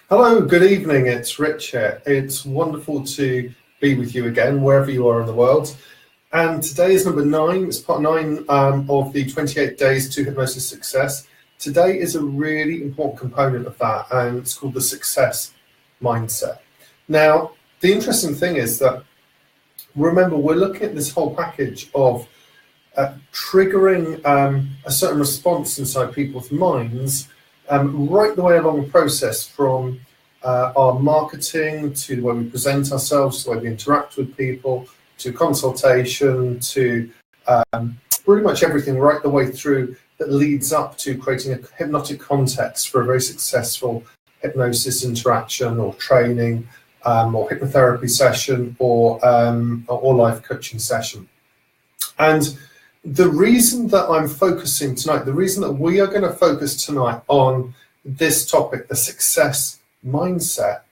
Hello, good evening. It's Rich here. It's wonderful to be with you again, wherever you are in the world. And today is number 9. It's part 9 of the 28 Days to Hypnosis Success. Today is a really important component of that, and it's called the success mindset. Now, the interesting thing is that, remember, we're looking at this whole package of triggering a certain response inside people's minds right the way along the process, from our marketing to the way we present ourselves, to the way we interact with people, to consultation, to pretty much everything right the way through that leads up to creating a hypnotic context for a very successful hypnosis interaction or training or hypnotherapy session or life coaching session. And the reason that I'm focusing tonight, the reason that we are going to focus tonight on this topic, the success mindset,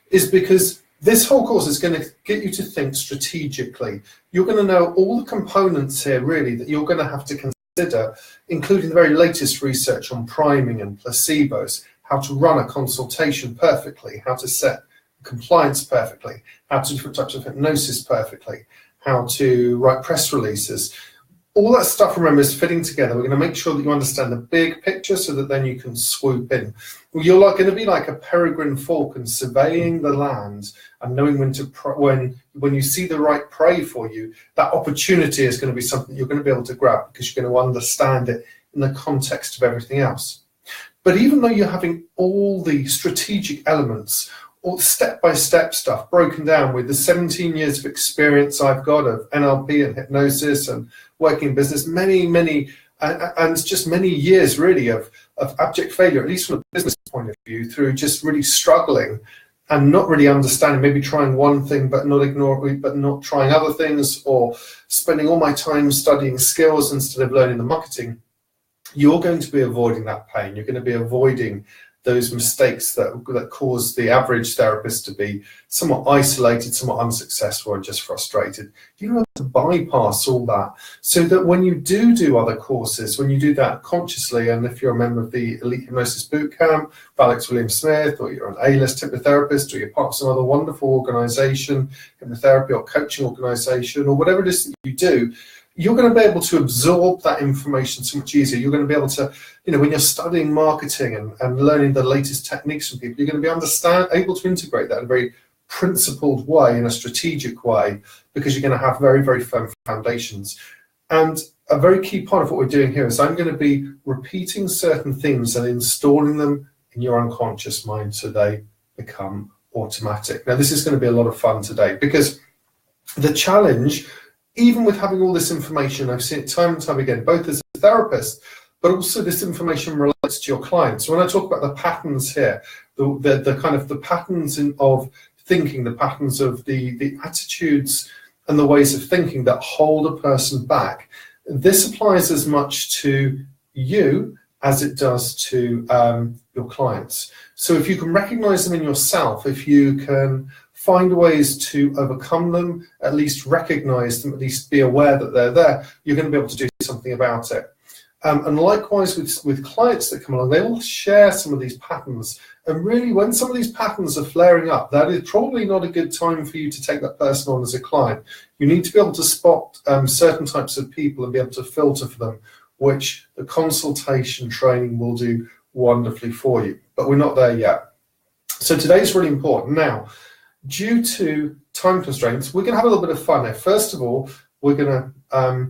is because this whole course is going to get you to think strategically. You're going to know all the components here, really, that you're going to have to consider, including the very latest research on priming and placebos, how to run a consultation perfectly, how to set compliance perfectly, how to do different types of hypnosis perfectly, how to write press releases. All that stuff, remember, is fitting together. We're going to make sure that you understand the big picture so that then you can swoop in. You're going to be like a peregrine falcon surveying the land and knowing when you see the right prey for you, that opportunity is going to be something you're going to be able to grab because you're going to understand it in the context of everything else. But even though you're having all the strategic elements, all step-by-step stuff broken down with the 17 years of experience I've got of NLP and hypnosis and working in business, many years really of abject failure, at least from a business point of view, through just really struggling and not really understanding, maybe trying one thing but not trying other things, or spending all my time studying skills instead of learning the marketing. You're going to be avoiding that pain. You're going to be avoiding those mistakes that cause the average therapist to be somewhat isolated, somewhat unsuccessful, and just frustrated. You have to bypass all that so that when you do other courses, when you do that consciously, and if you're a member of the Elite Hypnosis Bootcamp, of Alex William Smith, or you're an A-list hypnotherapist, or you're part of some other wonderful organization, hypnotherapy or coaching organization, or whatever it is that you do, you're going to be able to absorb that information so much easier. You're going to be able to, when you're studying marketing and learning the latest techniques from people, you're going to be able to integrate that in a very principled way, in a strategic way, because you're going to have very, very firm foundations. And a very key part of what we're doing here is I'm going to be repeating certain things and installing them in your unconscious mind so they become automatic. Now, this is going to be a lot of fun today, because the challenge, even with having all this information, I've seen it time and time again, both as a therapist, but also this information relates to your clients. So when I talk about the patterns here, the kind of the patterns of thinking, the patterns of the attitudes and the ways of thinking that hold a person back, this applies as much to you as it does to your clients. So if you can recognize them in yourself, if you can find ways to overcome them, at least recognize them, at least be aware that they're there, you're going to be able to do something about it. And likewise with clients that come along, they all share some of these patterns. And really, when some of these patterns are flaring up, that is probably not a good time for you to take that person on as a client. You need to be able to spot certain types of people and be able to filter for them, which the consultation training will do wonderfully for you. But we're not there yet. So today's really important. Now, due to time constraints, we're going to have a little bit of fun here. First of all, we're going to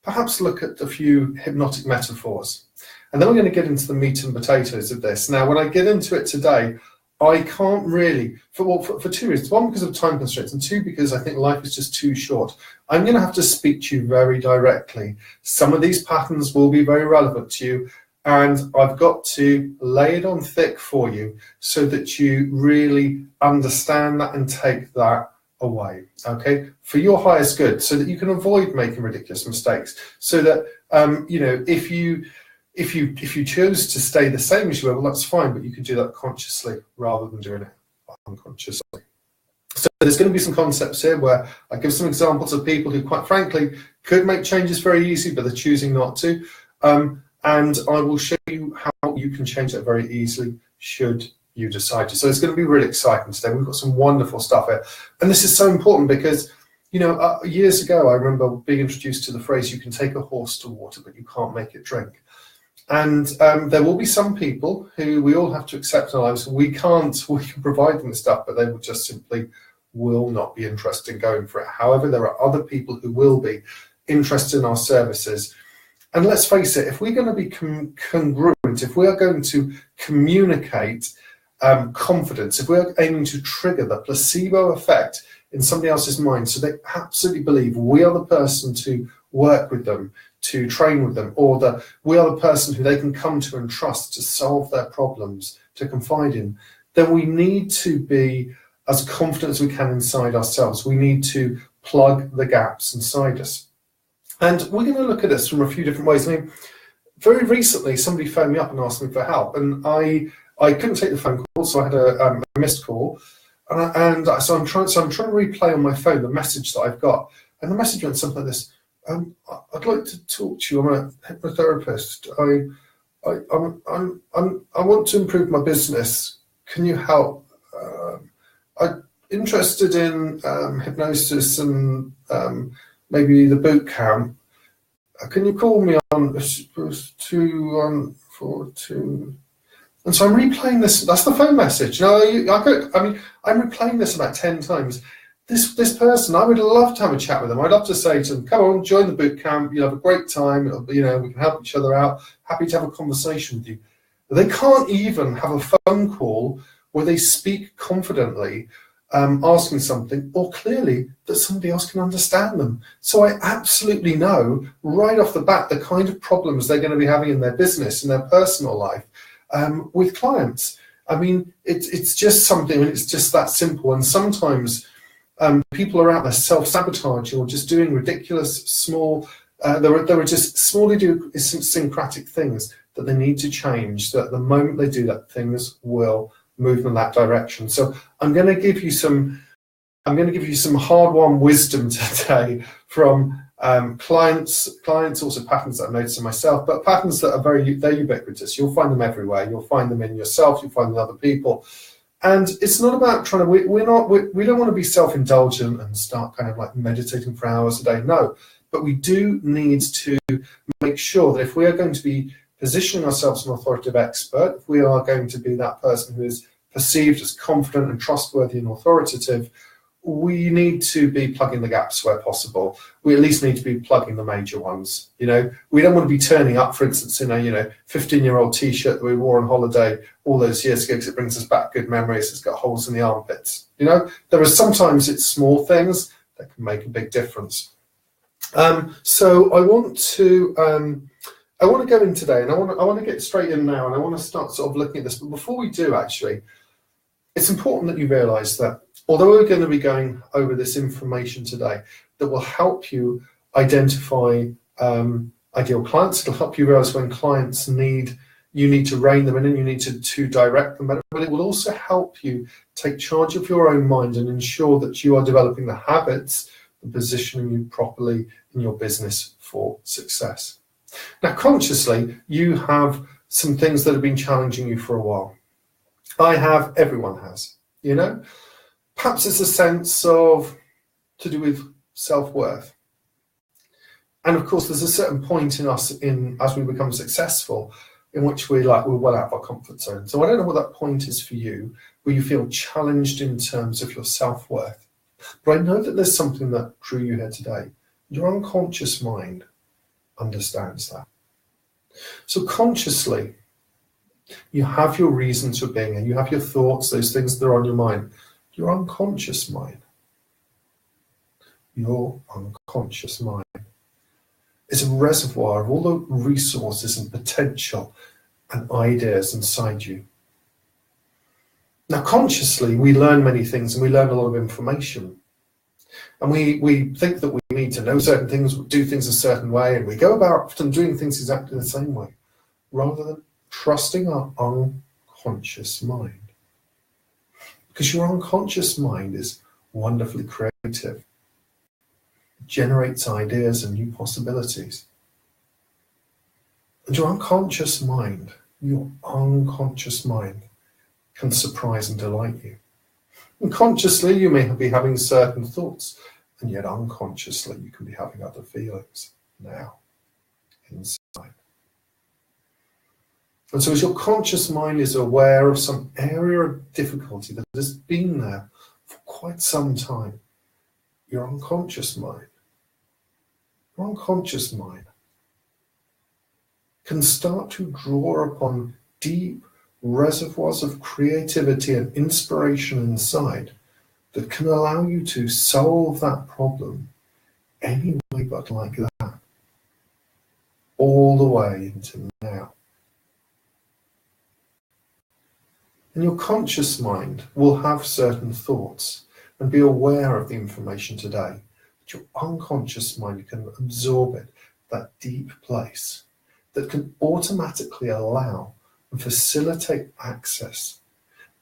perhaps look at a few hypnotic metaphors. And then we're going to get into the meat and potatoes of this. Now, when I get into it today, I can't really, for two reasons. One, because of time constraints, and two, because I think life is just too short. I'm going to have to speak to you very directly. Some of these patterns will be very relevant to you, and I've got to lay it on thick for you so that you really understand that and take that away, okay, for your highest good, so that you can avoid making ridiculous mistakes. So that if you chose to stay the same as you were, well, that's fine, but you can do that consciously rather than doing it unconsciously. So there's going to be some concepts here where I give some examples of people who, quite frankly, could make changes very easy, but they're choosing not to. And I will show you how you can change that very easily should you decide to. So it's going to be really exciting today. We've got some wonderful stuff here. And this is so important because, you know, years ago, I remember being introduced to the phrase, you can take a horse to water, but you can't make it drink. And there will be some people who we all have to accept in our lives. We can provide them with stuff, but they will just simply will not be interested in going for it. However, there are other people who will be interested in our services. And let's face it, if we're going to be congruent, if we are going to communicate confidence, if we're aiming to trigger the placebo effect in somebody else's mind, so they absolutely believe we are the person to work with them, to train with them, or that we are the person who they can come to and trust to solve their problems, to confide in, then we need to be as confident as we can inside ourselves. We need to plug the gaps inside us. And we're going to look at this from a few different ways. I mean, very recently, somebody phoned me up and asked me for help, and I couldn't take the phone call, so I had a missed call. So I'm trying to replay on my phone the message that I've got, and the message went something like this: I'd like to talk to you. I'm a hypnotherapist. I want to improve my business. Can you help? I'm interested in hypnosis and maybe the boot camp. Can you call me on 2142? And so I'm replaying this. That's the phone message. I'm replaying this about 10 times. This person, I would love to have a chat with them. I'd love to say to them, come on, join the boot camp. You'll have a great time. We can help each other out. Happy to have a conversation with you. But they can't even have a phone call where they speak confidently, asking something, or clearly that somebody else can understand them. So I absolutely know right off the bat the kind of problems they're going to be having in their business, in their personal life, with clients. I mean, it's just something, it's just that simple. And sometimes people are out there self-sabotaging or just doing ridiculous small, there are just small idiosyncratic things that they need to change, that the moment they do that, things will move in that direction. So I'm going to give you some hard-won wisdom today from clients, also patterns that I've noticed in myself, but patterns that are they're ubiquitous. You'll find them everywhere. You'll find them in yourself. You'll find them in other people. And it's not about trying to. We don't want to be self-indulgent and start kind of like meditating for hours a day. No, but we do need to make sure that if we are going to be positioning ourselves as an authoritative expert, if we are going to be that person who is perceived as confident and trustworthy and authoritative, we need to be plugging the gaps where possible. We at least need to be plugging the major ones. We don't want to be turning up, for instance, in a 15-year-old T-shirt that we wore on holiday all those years ago because it brings us back good memories. It's got holes in the armpits. There are sometimes it's small things that can make a big difference. So I want to go in today, and I want to get straight in now, and I want to start sort of looking at this. But before we do, actually, it's important that you realise that although we're going to be going over this information today that will help you identify ideal clients, it'll help you realise when clients you need to rein them in and you need to direct them better, but it will also help you take charge of your own mind and ensure that you are developing the habits and positioning you properly in your business for success. Now, consciously, you have some things that have been challenging you for a while. Everyone has, Perhaps it's a sense to do with self-worth. And of course, there's a certain point in us as we become successful in which we're well out of our comfort zone. So I don't know what that point is for you, where you feel challenged in terms of your self-worth. But I know that there's something that drew you here today. Your unconscious mind understands that. So consciously, you have your reasons for being here. You have your thoughts, those things that are on your mind. Your unconscious mind. Your unconscious mind is a reservoir of all the resources and potential and ideas inside you. Now, consciously, we learn many things and we learn a lot of information. And we think that we need to know certain things, do things a certain way, and we go about often doing things exactly the same way, rather than trusting our unconscious mind. Because your unconscious mind is wonderfully creative. It generates ideas and new possibilities. And your unconscious mind can surprise and delight you. And consciously, you may be having certain thoughts, and yet unconsciously, you can be having other feelings now, inside. And so as your conscious mind is aware of some area of difficulty that has been there for quite some time, your unconscious mind can start to draw upon deep reservoirs of creativity and inspiration inside that can allow you to solve that problem any way but like that, all the way into now. And your conscious mind will have certain thoughts and be aware of the information today, but your unconscious mind can absorb it, that deep place that can automatically allow and facilitate access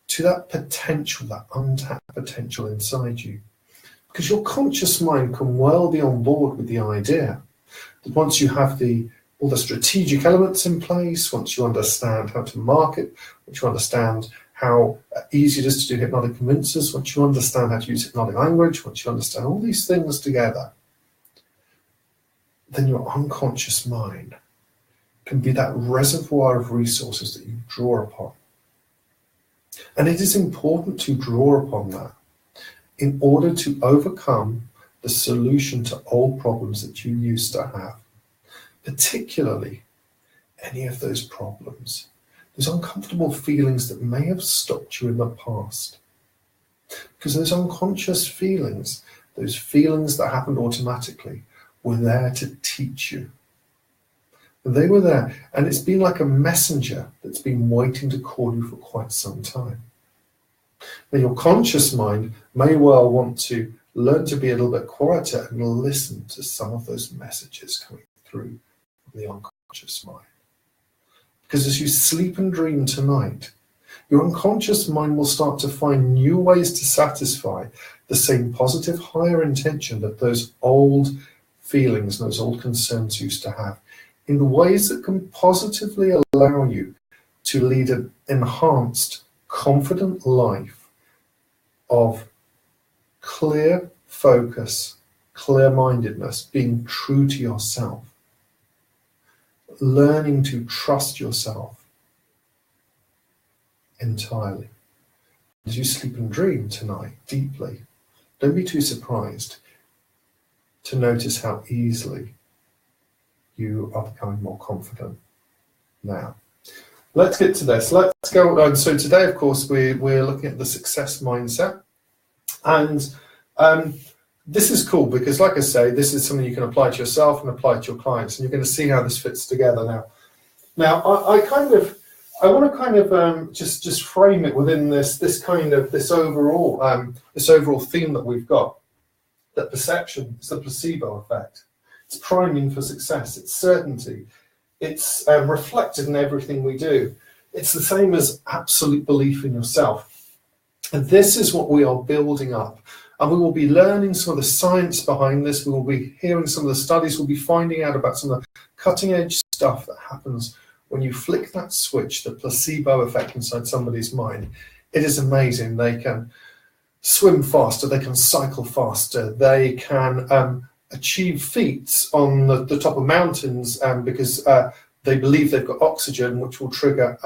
to that potential, that untapped potential inside you. Because your conscious mind can well be on board with the idea that once you have all the strategic elements in place, once you understand how to market, once you understand how easy it is to do hypnotic convincers, once you understand how to use hypnotic language, once you understand all these things together, then your unconscious mind can be that reservoir of resources that you draw upon. And it is important to draw upon that in order to overcome the solution to old problems that you used to have, particularly any of those problems, those uncomfortable feelings that may have stopped you in the past. Because those unconscious feelings, those feelings that happened automatically, were there to teach you. They were there, and it's been like a messenger that's been waiting to call you for quite some time. Now, your conscious mind may well want to learn to be a little bit quieter and listen to some of those messages coming through from the unconscious mind. Because as you sleep and dream tonight, your unconscious mind will start to find new ways to satisfy the same positive, higher intention that those old feelings and those old concerns used to have, in ways that can positively allow you to lead an enhanced, confident life of clear focus, clear-mindedness, being true to yourself, learning to trust yourself entirely. As you sleep and dream tonight deeply, don't be too surprised to notice how easily you are becoming more confident now. Let's get to this. Let's go on. So today, of course, we're looking at the success mindset. And this is cool because, like I say, this is something you can apply to yourself and apply to your clients. And you're going to see how this fits together now. Now, I want to kind of just frame it within this overall theme that we've got. That perception is the placebo effect. It's priming for success. It's certainty. It's reflected in everything we do. It's the same as absolute belief in yourself. And this is what we are building up. And we will be learning some of the science behind this. We will be hearing some of the studies. We'll be finding out about some of the cutting edge stuff that happens when you flick that switch, the placebo effect inside somebody's mind. It is amazing. They can swim faster. They can cycle faster. They can achieve feats on the top of mountains because they believe they've got oxygen, which will trigger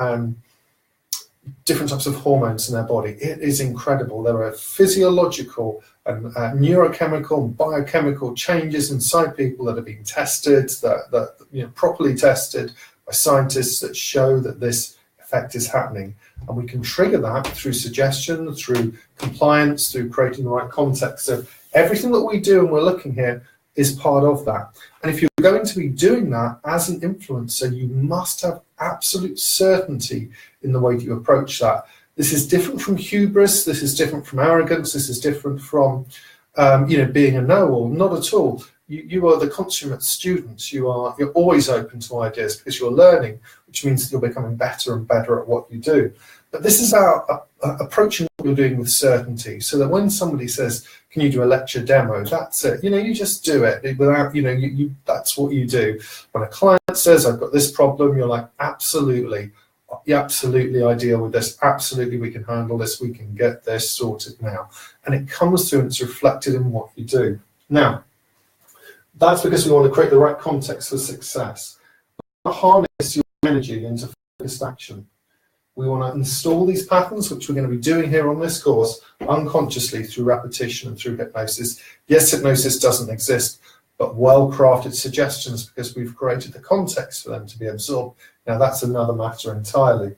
different types of hormones in their body. It is incredible. There are physiological and neurochemical and biochemical changes inside people that are being tested, that properly tested by scientists that show that this effect is happening. And we can trigger that through suggestion, through compliance, through creating the right context. So everything that we do and we're looking here is part of that. And if you're going to be doing that as an influencer, you must have absolute certainty in the way that you approach that. This is different from hubris. This is different from arrogance. This is different from, being a know-all. Not at all. You are the consummate student. You're always open to ideas because you're learning, which means that you're becoming better and better at what you do. But this is our approaching what you're doing with certainty, so that when somebody says, "Can you do a lecture demo?" That's it. You just do it without. That's what you do. When a client says, "I've got this problem," you're like, "Absolutely. yeah, absolutely ideal with this, absolutely we can handle this, we can get this sorted now. And it comes through and it's reflected in what you do. Now, that's because we want to create the right context for success. Harness your energy into focused action. We want to install these patterns, which we're going to be doing here on this course, unconsciously through repetition and through hypnosis. Yes, hypnosis doesn't exist, but well-crafted suggestions, because we've created the context for them to be absorbed. Now, that's another matter entirely.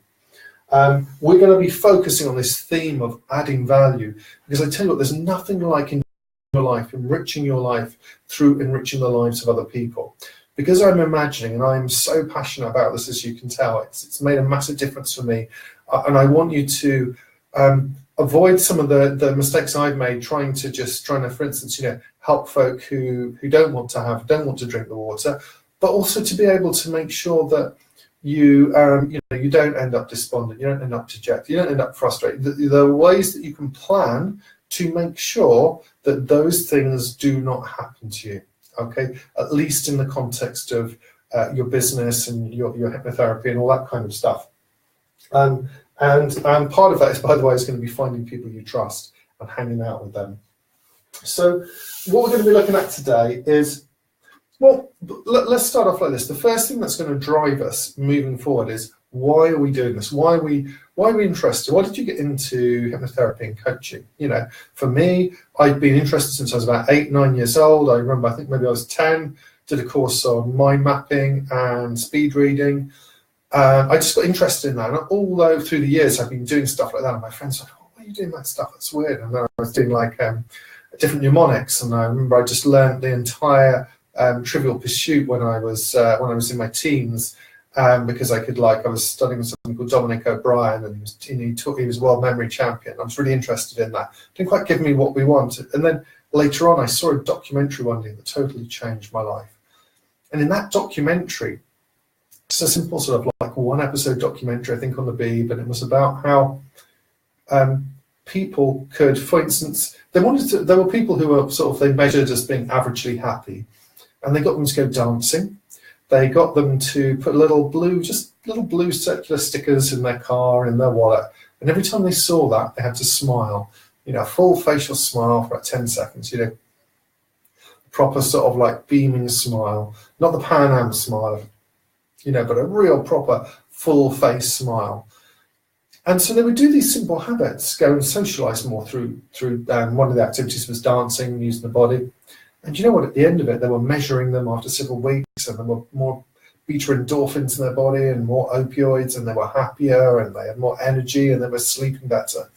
We're going to be focusing on this theme of adding value, because I tell you what, there's nothing like in your life, enriching your life through enriching the lives of other people. Because I'm imagining, and I'm so passionate about this, as you can tell, it's made a massive difference for me. And I want you to avoid some of the mistakes I've made trying to, for instance, help folk who don't want to drink the water, but also to be able to make sure that you don't end up despondent, you don't end up dejected, you don't end up frustrated. There are ways that you can plan to make sure that those things do not happen to you. Okay, at least in the context of your business and your hypnotherapy and all that kind of stuff. And part of that is, by the way, is going to be finding people you trust and hanging out with them. So what we're going to be looking at today is, well, let's start off like this. The first thing that's going to drive us moving forward is, why are we doing this? Why are we interested? Why did you get into hypnotherapy and coaching? For me, I've been interested since I was about 8, 9 years old. I remember, I think maybe I was 10, did a course on mind mapping and speed reading. I just got interested in that. And although through the years I've been doing stuff like that, and my friends were like, "Why are you doing that stuff? That's weird." And then I was doing like different mnemonics, and I remember I just learned the entire Trivial Pursuit when I was in my teens. Because I was studying with someone called Dominic O'Brien, and he was world memory champion. I was really interested in that. Didn't quite give me what we wanted. And then later on, I saw a documentary one day that totally changed my life. And in that documentary, it's a simple sort of like one episode documentary, I think, on the Beeb, and it was about how people could, for instance, there were people who were they measured as being averagely happy, and they got them to go dancing. They got them to put little blue circular stickers in their car, in their wallet. And every time they saw that, they had to smile, a full facial smile for about 10 seconds, proper sort of like beaming smile, not the Pan Am smile, but a real proper full face smile. And so they would do these simple habits, go and socialize more through one of the activities was dancing, using the body. And you know what, at the end of it, they were measuring them after several weeks, and there were more beta endorphins in their body and more opioids, and they were happier and they had more energy and they were sleeping better.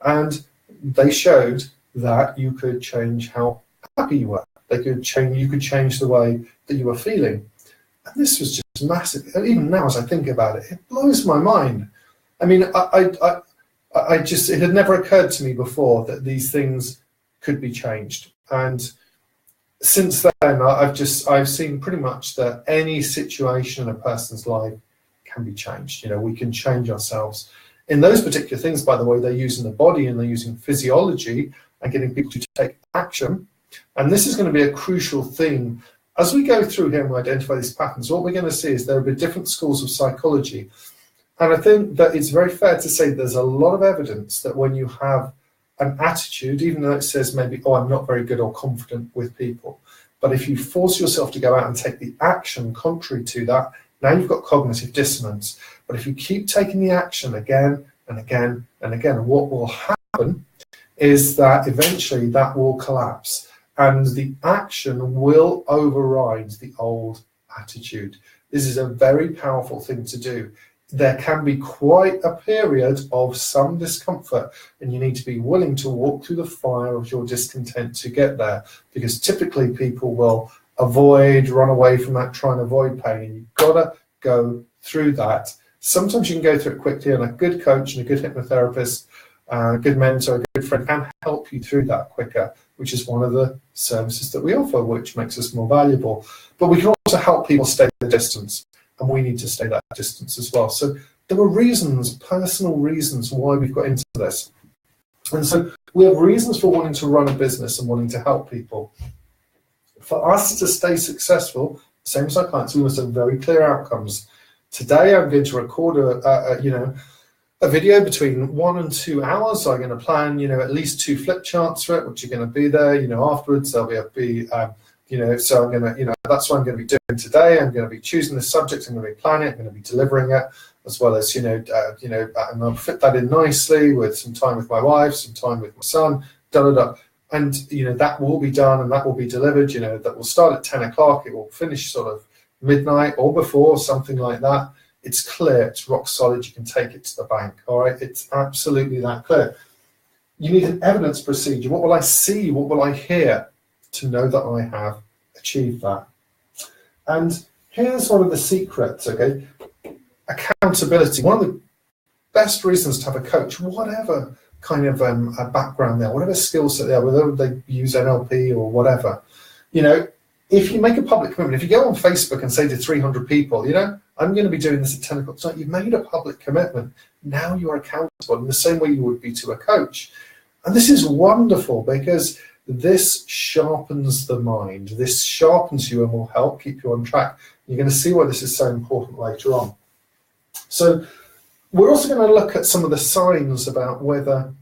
And they showed that you could change how happy you were. You could change the way that you were feeling. And this was just massive. Even now, as I think about it, it blows my mind. I mean, it had never occurred to me before that these things could be changed. And since then, I've seen pretty much that any situation in a person's life can be changed. We can change ourselves. In those particular things, by the way, they're using the body and they're using physiology and getting people to take action. And this is going to be a crucial theme. As we go through here and we identify these patterns, what we're going to see is there will be different schools of psychology. And I think that it's very fair to say there's a lot of evidence that when you have an attitude, even though it says maybe, oh, I'm not very good or confident with people, but if you force yourself to go out and take the action contrary to that, now you've got cognitive dissonance. But if you keep taking the action again and again and again, what will happen is that eventually that will collapse and the action will override the old attitude. This is a very powerful thing to do. There can be quite a period of some discomfort, and you need to be willing to walk through the fire of your discontent to get there, because typically people will run away from that, try and avoid pain, and you've got to go through that. Sometimes you can go through it quickly, and a good coach and a good hypnotherapist, a good mentor, a good friend can help you through that quicker, which is one of the services that we offer, which makes us more valuable. But we can also help people stay the distance. And we need to stay that distance as well. So there were personal reasons why we've got into this. And so we have reasons for wanting to run a business and wanting to help people. For us to stay successful, same as our clients, we must have very clear outcomes today I'm going to record a video between 1 and 2 hours. I'm going to plan, at least 2 flip charts for it, which are going to be there, afterwards. There'll be so I'm going to, that's what I'm going to be doing today. I'm going to be choosing the subject. I'm going to be planning it. I'm going to be delivering it, as well as, and I'll fit that in nicely with some time with my wife, some time with my son, And, that will be done and that will be delivered, that will start at 10 o'clock. It will finish sort of midnight or before, something like that. It's clear, it's rock solid, you can take it to the bank, all right? It's absolutely that clear. You need an evidence procedure. What will I see? What will I hear to know that I have achieved that? And here's one of the secrets, okay? Accountability. One of the best reasons to have a coach, whatever kind of a background there, whatever skill set there, whether they use NLP or whatever, if you make a public commitment, if you go on Facebook and say to 300 people, I'm going to be doing this at 10 o'clock tonight, you've made a public commitment. Now you're accountable in the same way you would be to a coach. And this is wonderful because this sharpens the mind. This sharpens you and will help keep you on track. You're going to see why this is so important later on. So we're also going to look at some of the signs about whether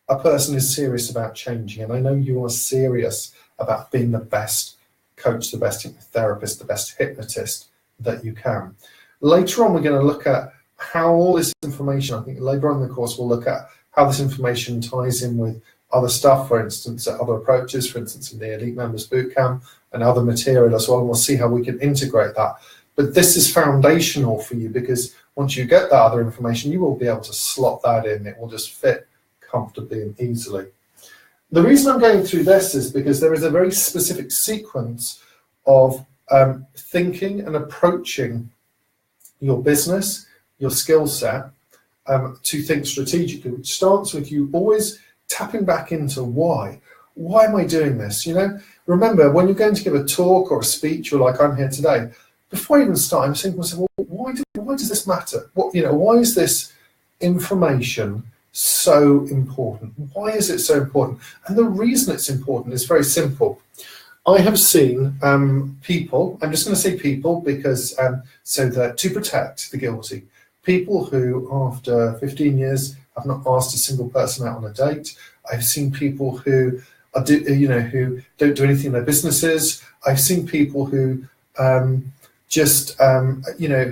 a person is serious about changing. And I know you are serious about being the best coach, the best therapist, the best hypnotist that you can. Later on, we're going to look at how all this information, I think later on in the course, we'll look at how this information ties in with other stuff, for instance, other approaches, for instance, in the Elite Members Bootcamp and other material as well, and we'll see how we can integrate that. But this is foundational for you because once you get that other information, you will be able to slot that in. It will just fit comfortably and easily. The reason I'm going through this is because there is a very specific sequence of thinking and approaching your business, your skill set, to think strategically, which starts with you always tapping back into why. Why am I doing this? Remember, when you're going to give a talk or a speech, you're like, I'm here today. Before I even start, I'm saying to myself, well, why does this matter? Why is this information so important? Why is it so important? And the reason it's important is very simple. I have seen people, I'm just going to say people because so that to protect the guilty, people who after 15 years have not asked a single person out on a date. I've seen people who who don't do anything in their businesses. I've seen people who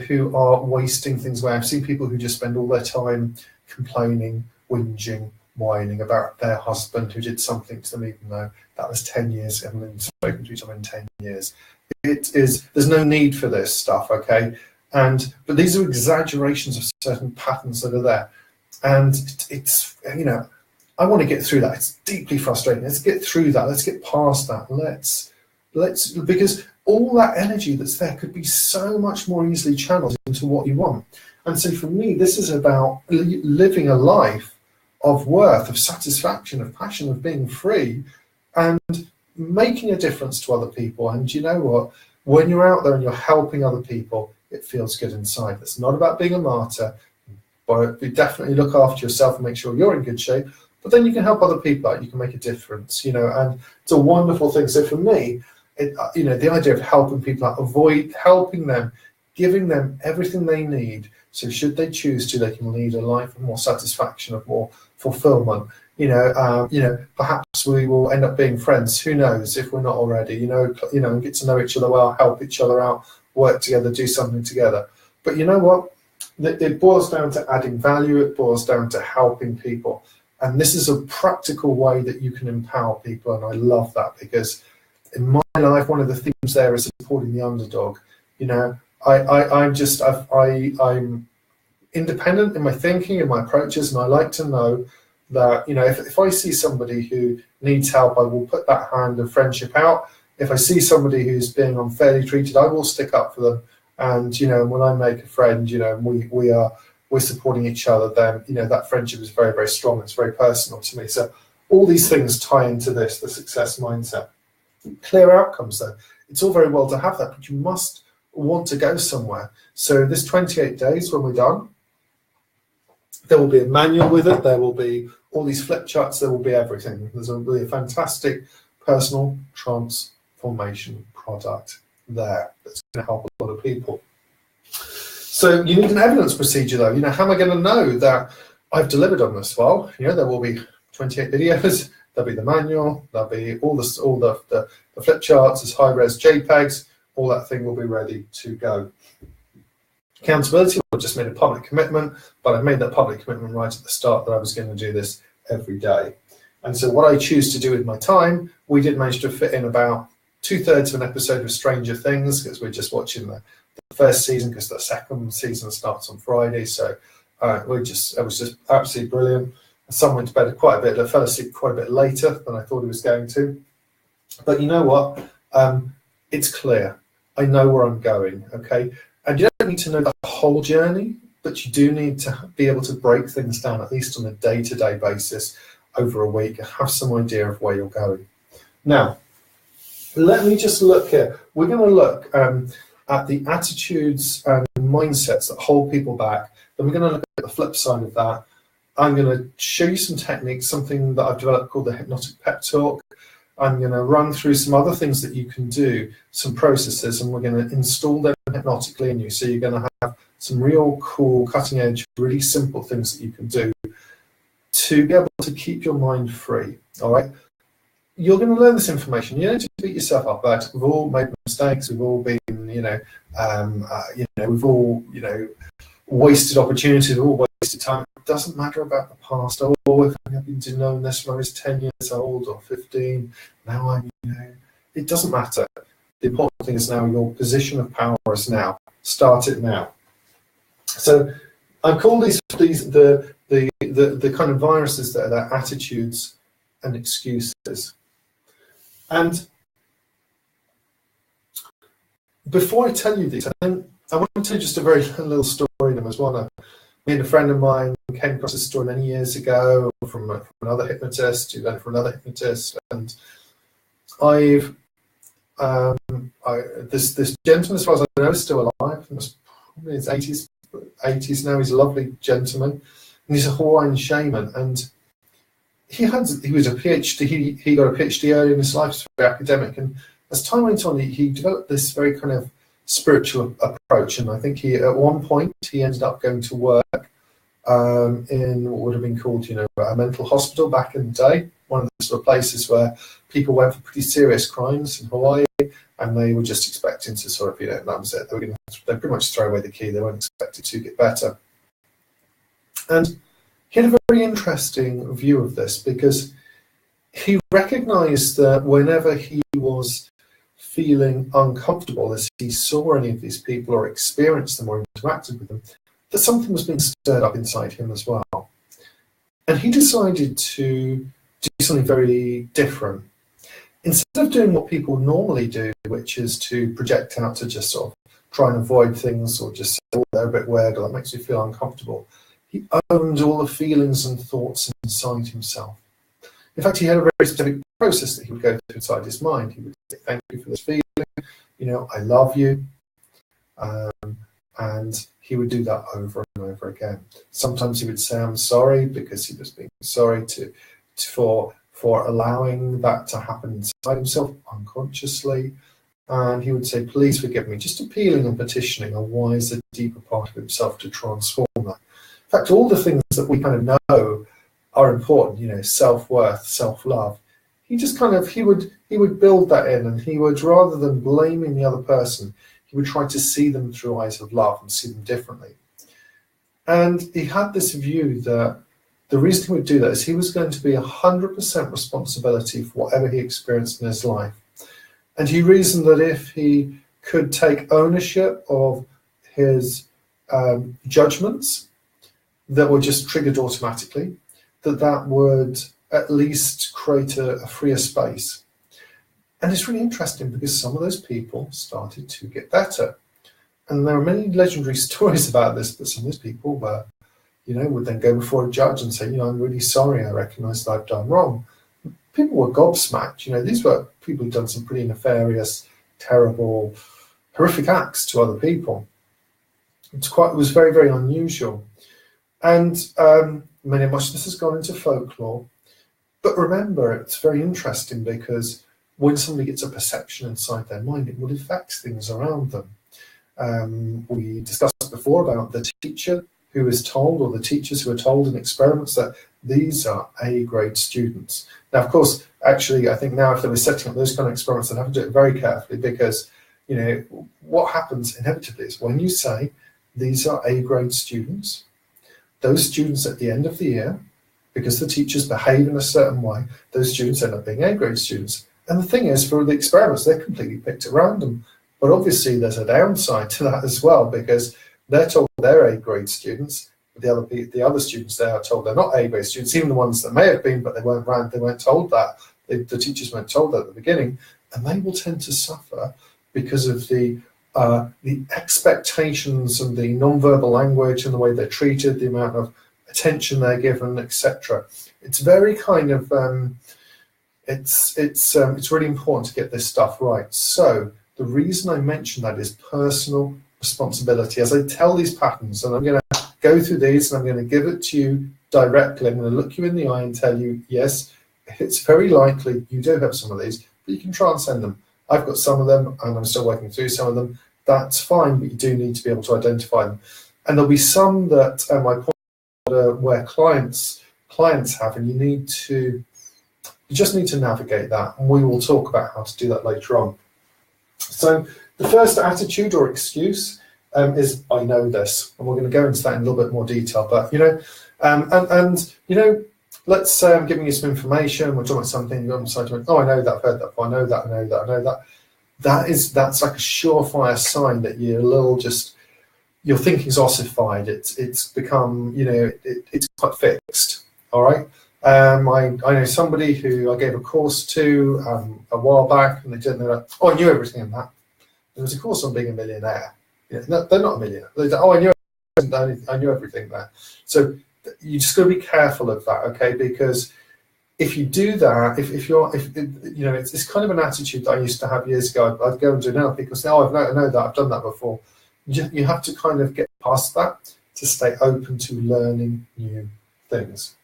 who are wasting things away. I've seen people who just spend all their time complaining, whinging, whining about their husband who did something to them, even though that was 10 years, and haven't spoken to each other in 10 years. There's no need for this stuff, okay? But these are exaggerations of certain patterns that are there. And it's I want to get through that. It's deeply frustrating. Let's get through that. Let's get past that. Let's because all that energy that's there could be so much more easily channeled into what you want. And so for me, this is about living a life of worth, of satisfaction, of passion, of being free and making a difference to other people. And you know what? When you're out there and you're helping other people, it feels good inside. It's not about being a martyr, but you definitely look after yourself and make sure you're in good shape. But then you can help other people out. You can make a difference, and it's a wonderful thing. So for me, the idea of helping people out, helping them, giving them everything they need. So should they choose to, they can lead a life of more satisfaction, of more fulfillment. Perhaps we will end up being friends. Who knows if we're not already? And get to know each other well, help each other out, work together, do something together. But you know what? It boils down to adding value. It boils down to helping people. And this is a practical way that you can empower people. And I love that because in my life, one of the themes there is supporting the underdog. I'm independent in my thinking and my approaches, and I like to know that, if I see somebody who needs help, I will put that hand of friendship out. If I see somebody who's being unfairly treated, I will stick up for them. And, when I make a friend, we're supporting each other, then, that friendship is very, very strong. It's very personal to me. So all these things tie into this, the success mindset. Clear outcomes, though. It's all very well to have that, but you must want to go somewhere. So this 28 days, when we're done, there will be a manual with it. There will be all these flip charts. There will be everything. There's really a fantastic personal transformation product there that's going to help a lot of people. So you need an evidence procedure, though. How am I going to know that I've delivered on this? Well, there will be 28 videos. There'll be the manual. There'll be all the flip charts as high-res JPEGs. All that thing will be ready to go. Accountability, I've just made a public commitment, but I've made that public commitment right at the start that I was going to do this every day. And so what I choose to do with my time, we did manage to fit in about 2/3 of an episode of Stranger Things, because we're just watching the first season, because the second season starts on Friday. So it was just absolutely brilliant. Son went to bed quite a bit. I fell asleep quite a bit later than I thought he was going to. But you know what? It's clear. I know where I'm going, okay? And you don't need to know the whole journey, but you do need to be able to break things down, at least on a day-to-day basis over a week, and have some idea of where you're going. Now, let me just look here. We're going to look at the attitudes and mindsets that hold people back. Then we're going to look at the flip side of that. I'm going to show you some techniques, something that I've developed called the Hypnotic Pep Talk. I'm going to run through some other things that you can do, some processes, and we're going to install them hypnotically in you. So you're going to have some real cool, cutting edge, really simple things that you can do to be able to keep your mind free. All right. You're going to learn this information. You don't need to beat yourself up about it. We've all made mistakes. We've all been, we've all, wasted opportunities. We've all wasted time. It doesn't matter about the past. Oh, if I had been known this when I was 10 years old or 15, now I'm, it doesn't matter. The important thing is now your position of power is now. Start it now. So I call these the kind of viruses that are attitudes and excuses. And before I tell you these, I want to tell you just a very little story in them as well. Me and a friend of mine came across this story many years ago from another hypnotist, who learned from another hypnotist, and this gentleman, as far as I know, is still alive. He's probably in his 80s now. He's a lovely gentleman, and he's a Hawaiian shaman. And he was a PhD. He got a PhD early in his life, was very academic, and as time went on, he developed this very kind of spiritual approach. And I think at one point he ended up going to work in what would have been called, a mental hospital back in the day, one of the sort of places where people went for pretty serious crimes in Hawaii, and they were just expecting to sort of, that was it. They pretty much throw away the key. They weren't expected to get better. And he had a very interesting view of this, because he recognized that whenever he was feeling uncomfortable as he saw any of these people or experienced them or interacted with them, that something was being stirred up inside him as well. And he decided to do something very different. Instead of doing what people normally do, which is to project out to just sort of try and avoid things or just say, oh, they're a bit weird or that makes me feel uncomfortable, he owned all the feelings and thoughts inside himself. In fact, he had a very specific process that he would go through inside his mind. He would say, thank you for this feeling, I love you. And he would do that over and over again. Sometimes he would say, I'm sorry, because he was being sorry for allowing that to happen inside himself unconsciously. And he would say, please forgive me, just appealing and petitioning a wiser, deeper part of himself to transform that. In fact, all the things that we kind of know are important, self-worth, self-love. He just he would build that in, and he would, rather than blaming the other person, he would try to see them through eyes of love and see them differently. And he had this view that the reason he would do that is he was going to be 100% responsibility for whatever he experienced in his life. And he reasoned that if he could take ownership of his judgments that were just triggered automatically, that would at least create a freer space. And it's really interesting, because some of those people started to get better. And there are many legendary stories about this, but some of those people were, would then go before a judge and say, I'm really sorry, I recognize that I've done wrong. People were gobsmacked. These were people who'd done some pretty nefarious, terrible, horrific acts to other people. It was very, very unusual. And much of this has gone into folklore. But remember, it's very interesting, because when somebody gets a perception inside their mind, it will affect things around them. We discussed before about the teacher who is told, or the teachers who are told in experiments that these are A-grade students. Now, of course, actually, I think now if they were setting up those kind of experiments, they'd have to do it very carefully, because, you know, what happens inevitably is when you say these are A-grade students, those students at the end of the year, because the teachers behave in a certain way, those students end up being A-grade students. And the thing is, for the experiments, they're completely picked at random. But obviously, there's a downside to that as well, because they're told they're A-grade students, but the other students, they are told they're not A-grade students, even the ones that may have been, but they weren't told that. The teachers weren't told that at the beginning, and they will tend to suffer because of the expectations and the non-verbal language and the way they're treated, the amount of attention they're given, etc. It's very kind of it's really important to get this stuff right. So the reason I mention that is personal responsibility. As I tell these patterns, and I'm going to go through these, and I'm going to give it to you directly. I'm going to look you in the eye and tell you, yes, it's very likely you do have some of these, but you can transcend them. I've got some of them, and I'm still working through some of them. That's fine, but you do need to be able to identify them. And there'll be some that I point out where clients have, and you just need to navigate that, and we will talk about how to do that later on. So the first attitude or excuse is I know this, and we're going to go into that in a little bit more detail. But you know, let's giving you some information. We're talking about something. You're on the side. Oh, I know that. I've heard that. I know that. I know that. I know that. That's like a surefire sign that you're a little your thinking's ossified. It's become, you know, it's quite fixed. All right. I know somebody who I gave a course to a while back, and they didn't know that. Oh, I knew everything in that. There was a course on being a millionaire. You know, they're not a millionaire. I knew everything there. So you just got to be careful of that, okay? Because if you do that, if you know, it's kind of an attitude that I used to have years ago. I'd go and do now. People say, "Oh, I know that. I've done that before." You have to kind of get past that to stay open to learning new things.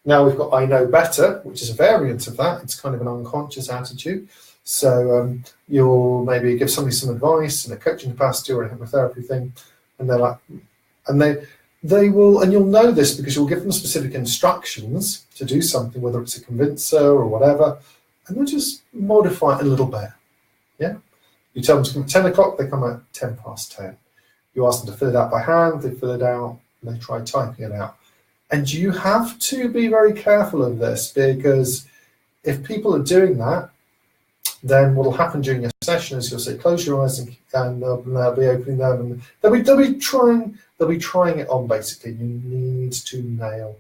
Now we've got I know better, which is a variant of that. It's kind of an unconscious attitude. So you'll maybe give somebody some advice in a coaching capacity or a hypnotherapy thing, and they're like, and they will, and you'll know this because you'll give them specific instructions to do something, whether it's a convincer or whatever, and they'll just modify it a little bit. Yeah, you tell them to come at 10 o'clock, they come at 10 past 10. You ask them to fill it out by hand, they fill it out, and they try typing it out. And you have to be very careful of this, because if people are doing that, then what will happen during a session is you'll say, close your eyes, and they'll be opening them, and they'll be trying it on. Basically, you need to nail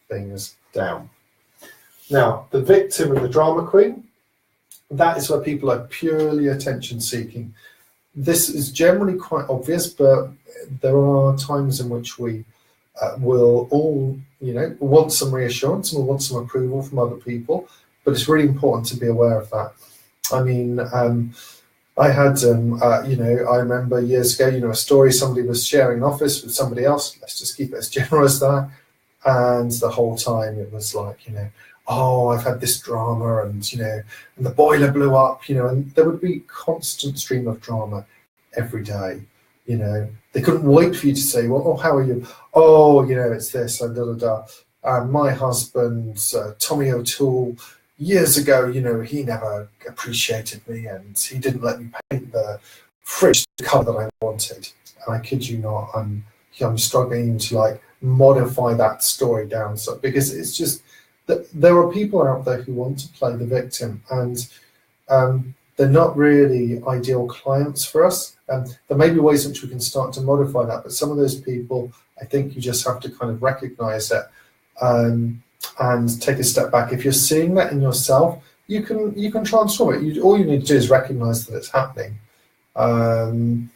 things down. Now, the victim and the drama queen, that is where people are purely attention seeking. This is generally quite obvious, but there are times in which we will all, you know, want some reassurance and we'll want some approval from other people, but it's really important to be aware of that. I mean, I had, you know, I remember years ago, you know, a story, somebody was sharing an office with somebody else, let's just keep it as general as that, and the whole time it was like, you know, oh, I've had this drama, and, you know, and the boiler blew up, you know, and there would be constant stream of drama every day, you know. They couldn't wait for you to say, well, oh, how are you? Oh, you know, it's this, and my husband, Tommy O'Toole, years ago, you know, he never appreciated me, and he didn't let me paint the fridge the colour that I wanted. And I kid you not, I'm struggling to like modify that story down, so because it's just that there are people out there who want to play the victim, and they're not really ideal clients for us. There may be ways in which we can start to modify that, but some of those people, I think you just have to kind of recognize it and take a step back. If you're seeing that in yourself, you can transform it. All you need to do is recognize that it's happening, and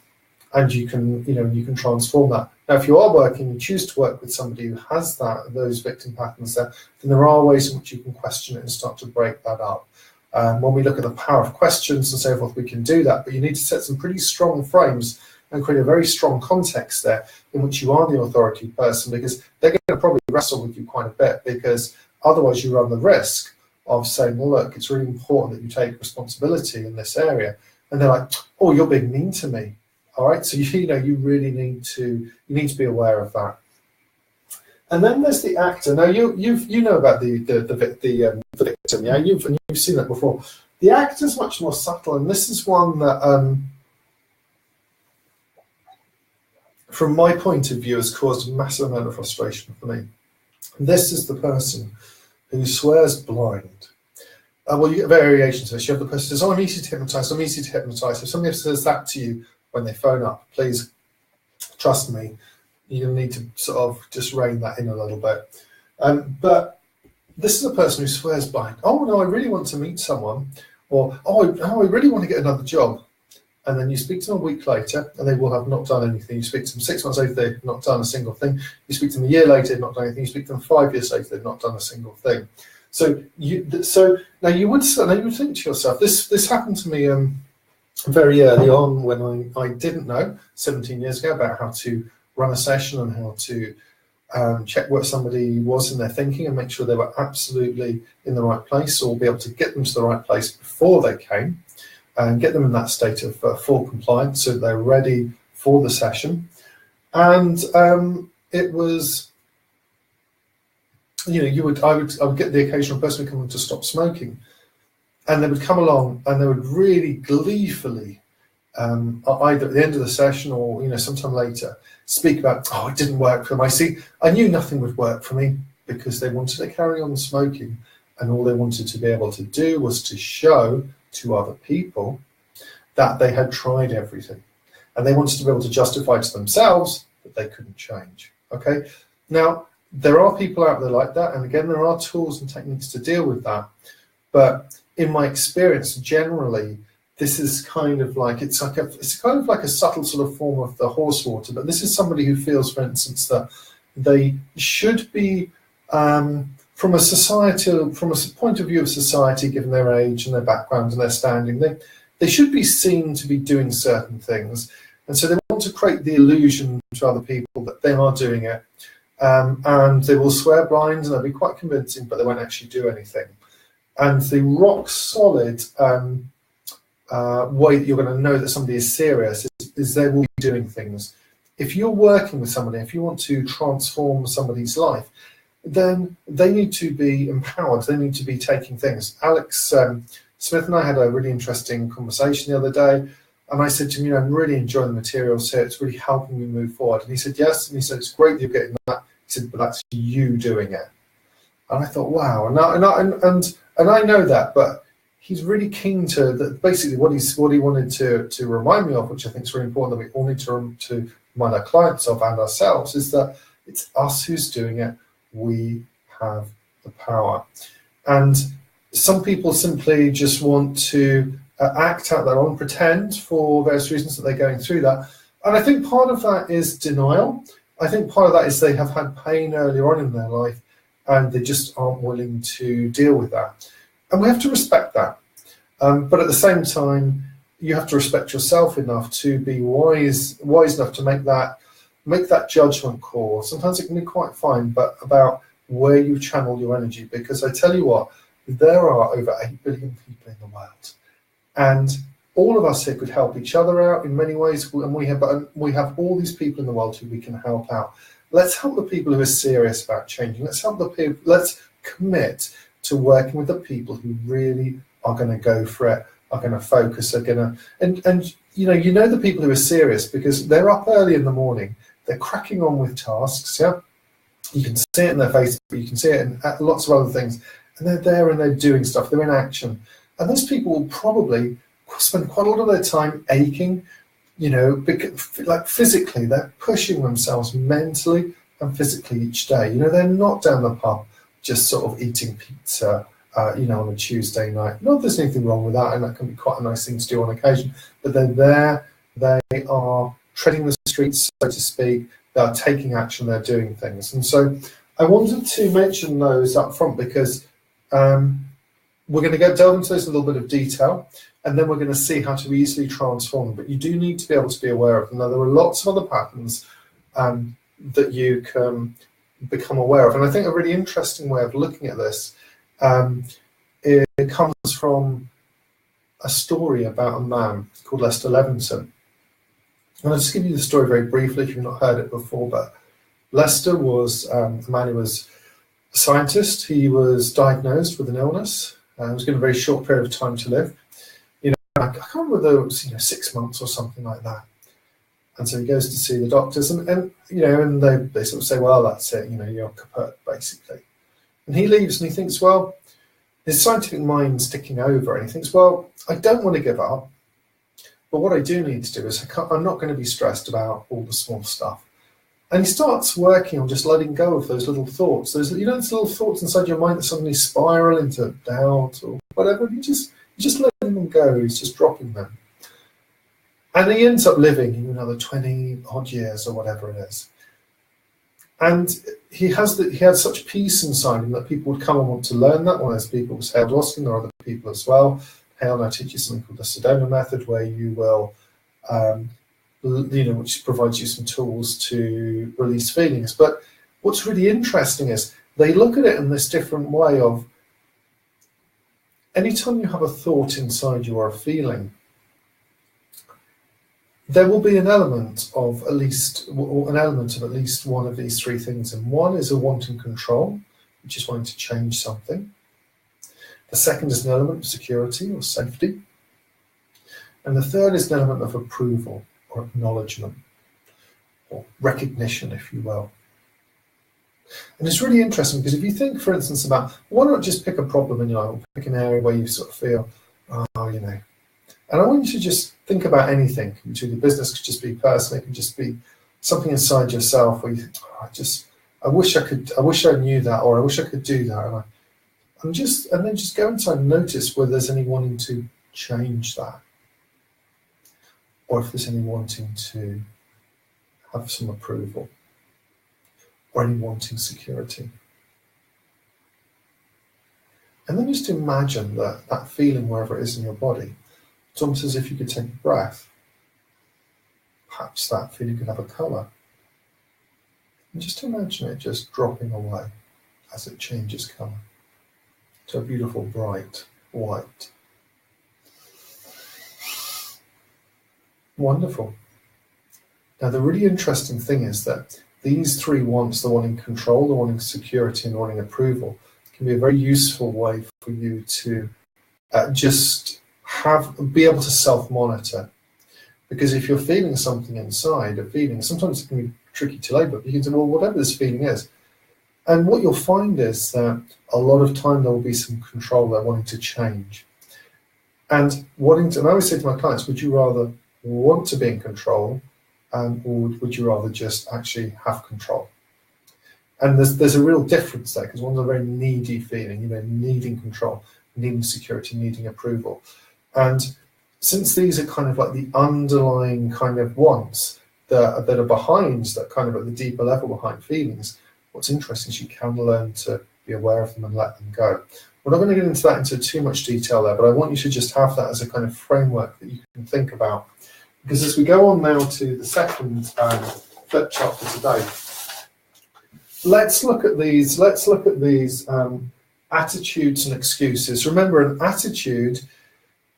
you can transform that. Now, if you are working, you choose to work with somebody who has those victim patterns there, then there are ways in which you can question it and start to break that up. When we look at the power of questions and so forth, we can do that, but you need to set some pretty strong frames and create a very strong context there in which you are the authority person, because they're going to probably wrestle with you quite a bit, because otherwise you run the risk of saying, well, look, it's really important that you take responsibility in this area. And they're like, oh, you're being mean to me. All right, so you really need to be aware of that. And then there's the actor. Now you know about the victim, yeah. You've seen that before. The actor's much more subtle, and this is one that, from my point of view, has caused a massive amount of frustration for me. This is the person who swears blind. Well, you get variations of this. You have the person who says, "Oh, I'm easy to hypnotise. I'm easy to hypnotise." If somebody says that to you when they phone up, please trust me, you're going to need to sort of just rein that in a little bit. But this is a person who swears blind. "Oh no, I really want to meet someone," or "Oh, I really want to get another job." And then you speak to them a week later, and they will have not done anything. You speak to them 6 months later, they've not done a single thing. You speak to them a year later, they've not done anything. You speak to them 5 years later, they've not done a single thing. So now you would think to yourself, this happened to me very early on when I didn't know 17 years ago about how to run a session and how to check what somebody was in their thinking and make sure they were absolutely in the right place, or be able to get them to the right place before they came and get them in that state of full compliance so that they're ready for the session. And it was, I would get the occasional person who come to stop smoking, and they would come along and they would really gleefully, either at the end of the session or sometime later, speak about, "Oh, it didn't work for them. I knew nothing would work for me," because they wanted to carry on smoking, and all they wanted to be able to do was to show to other people that they had tried everything, and they wanted to be able to justify to themselves that they couldn't change. Okay, now there are people out there like that, and again, there are tools and techniques to deal with that. But in my experience, generally, this is kind of like it's kind of like a subtle sort of form of the horse water. But this is somebody who feels, for instance, that they should be, from a point of view of society, given their age and their background and their standing, they should be seen to be doing certain things, and so they want to create the illusion to other people that they are doing it. And they will swear blind, and they'll be quite convincing, but they won't actually do anything. And the rock solid way that you're going to know that somebody is serious is they will be doing things. If you're working with somebody, if you want to transform somebody's life, then they need to be empowered. They need to be taking things. Alex Smith and I had a really interesting conversation the other day, and I said to him, I'm really enjoying the materials here. It's really helping me move forward. And he said, yes. And he said, it's great that you're getting that. He said, but that's you doing it. And I thought, wow. And I know that, but he's really keen to that. Basically, what he wanted to remind me of, which I think is really important that we all need to remind our clients of and ourselves, is that it's us who's doing it. We have the power. And some people simply just want to act out their own, pretend for various reasons that they're going through that. And I think part of that is denial. I think part of that is they have had pain earlier on in their life and they just aren't willing to deal with that. And we have to respect that. But at the same time, you have to respect yourself enough to be wise enough to make that judgment call. Sometimes it can be quite fine, but about where you channel your energy. Because I tell you what, there are over 8 billion people in the world. And all of us here could help each other out in many ways, and we have all these people in the world who we can help out. Let's help the people who are serious about changing. Let's commit to working with the people who really are going to go for it, are going to focus, are going to, and you know the people who are serious because they're up early in the morning, they're cracking on with tasks. Yeah, you can see it in their face, but you can see it in lots of other things, and they're there and they're doing stuff. They're in action, and those people will probably spend quite a lot of their time aching, like physically, they're pushing themselves mentally and physically each day. They're not down the pub just sort of eating pizza, on a Tuesday night. Not that there's anything wrong with that, and that can be quite a nice thing to do on occasion, but they're there, they are treading the streets, so to speak, they are taking action, they're doing things. And so I wanted to mention those up front because we're going to delve into those in a little bit of detail, and then we're going to see how to easily transform them. But you do need to be able to be aware of them. Now, there are lots of other patterns that you can become aware of. And I think a really interesting way of looking at this, it comes from a story about a man called Lester Levinson. And I'll just give you the story very briefly if you've not heard it before, but Lester was a man who was a scientist. He was diagnosed with an illness. He was given a very short period of time to live. I can't remember whether it was 6 months or something like that. And so he goes to see the doctors, and they sort of say, well, that's it, you're kaput, basically. And he leaves and he thinks, well, his scientific mind's ticking over, and he thinks, well, I don't want to give up, but what I do need to do is I'm not going to be stressed about all the small stuff. And he starts working on just letting go of those little thoughts, those little thoughts inside your mind that suddenly spiral into doubt or whatever. You just letting them go. He's just dropping them. And he ends up living another 20 odd years or whatever it is. And he had such peace inside him that people would come and want to learn that. One of those people was Hale Dwoskin. There are other people as well. Hale now teaches something called the Sedona method, where you will, which provides you some tools to release feelings. But what's really interesting is they look at it in this different way of, anytime you have a thought inside you or a feeling, there will be an element of at least one of these three things. And one is a wanting control, which is wanting to change something. The second is an element of security or safety. And the third is an element of approval or acknowledgement or recognition, if you will. And it's really interesting because if you think, for instance, about why not just pick a problem in your life, or pick an area where you sort of feel, and I want you to just think about anything. It could be business, could just be personal, it could just be something inside yourself where you think, I wish I knew that, or I wish I could do that. And then just go inside and notice whether there's any wanting to change that, or if there's any wanting to have some approval, or any wanting security. And then just imagine that feeling wherever it is in your body. It's almost as if you could take a breath. Perhaps that feeling could have a colour. And just imagine it just dropping away as it changes colour to a beautiful bright white. Wonderful. Now the really interesting thing is that these three wants, the wanting control, the wanting security, and the wanting approval, can be a very useful way for you to be able to self-monitor. Because if you're feeling something inside, sometimes it can be tricky to label, but you can say, well, whatever this feeling is. And what you'll find is that a lot of time there will be some control there wanting to change. And I always say to my clients, would you rather want to be in control, or would you rather just actually have control? And there's a real difference there, because one's a very needy feeling, needing control, needing security, needing approval. And since these are kind of like the underlying kind of wants that are behind, that kind of at the deeper level behind feelings, what's interesting is you can learn to be aware of them and let them go. We're not going to get into that into too much detail there, but I want you to just have that as a kind of framework that you can think about. Because as we go on now to the second flip chart for today, let's look at these attitudes and excuses. Remember, an attitude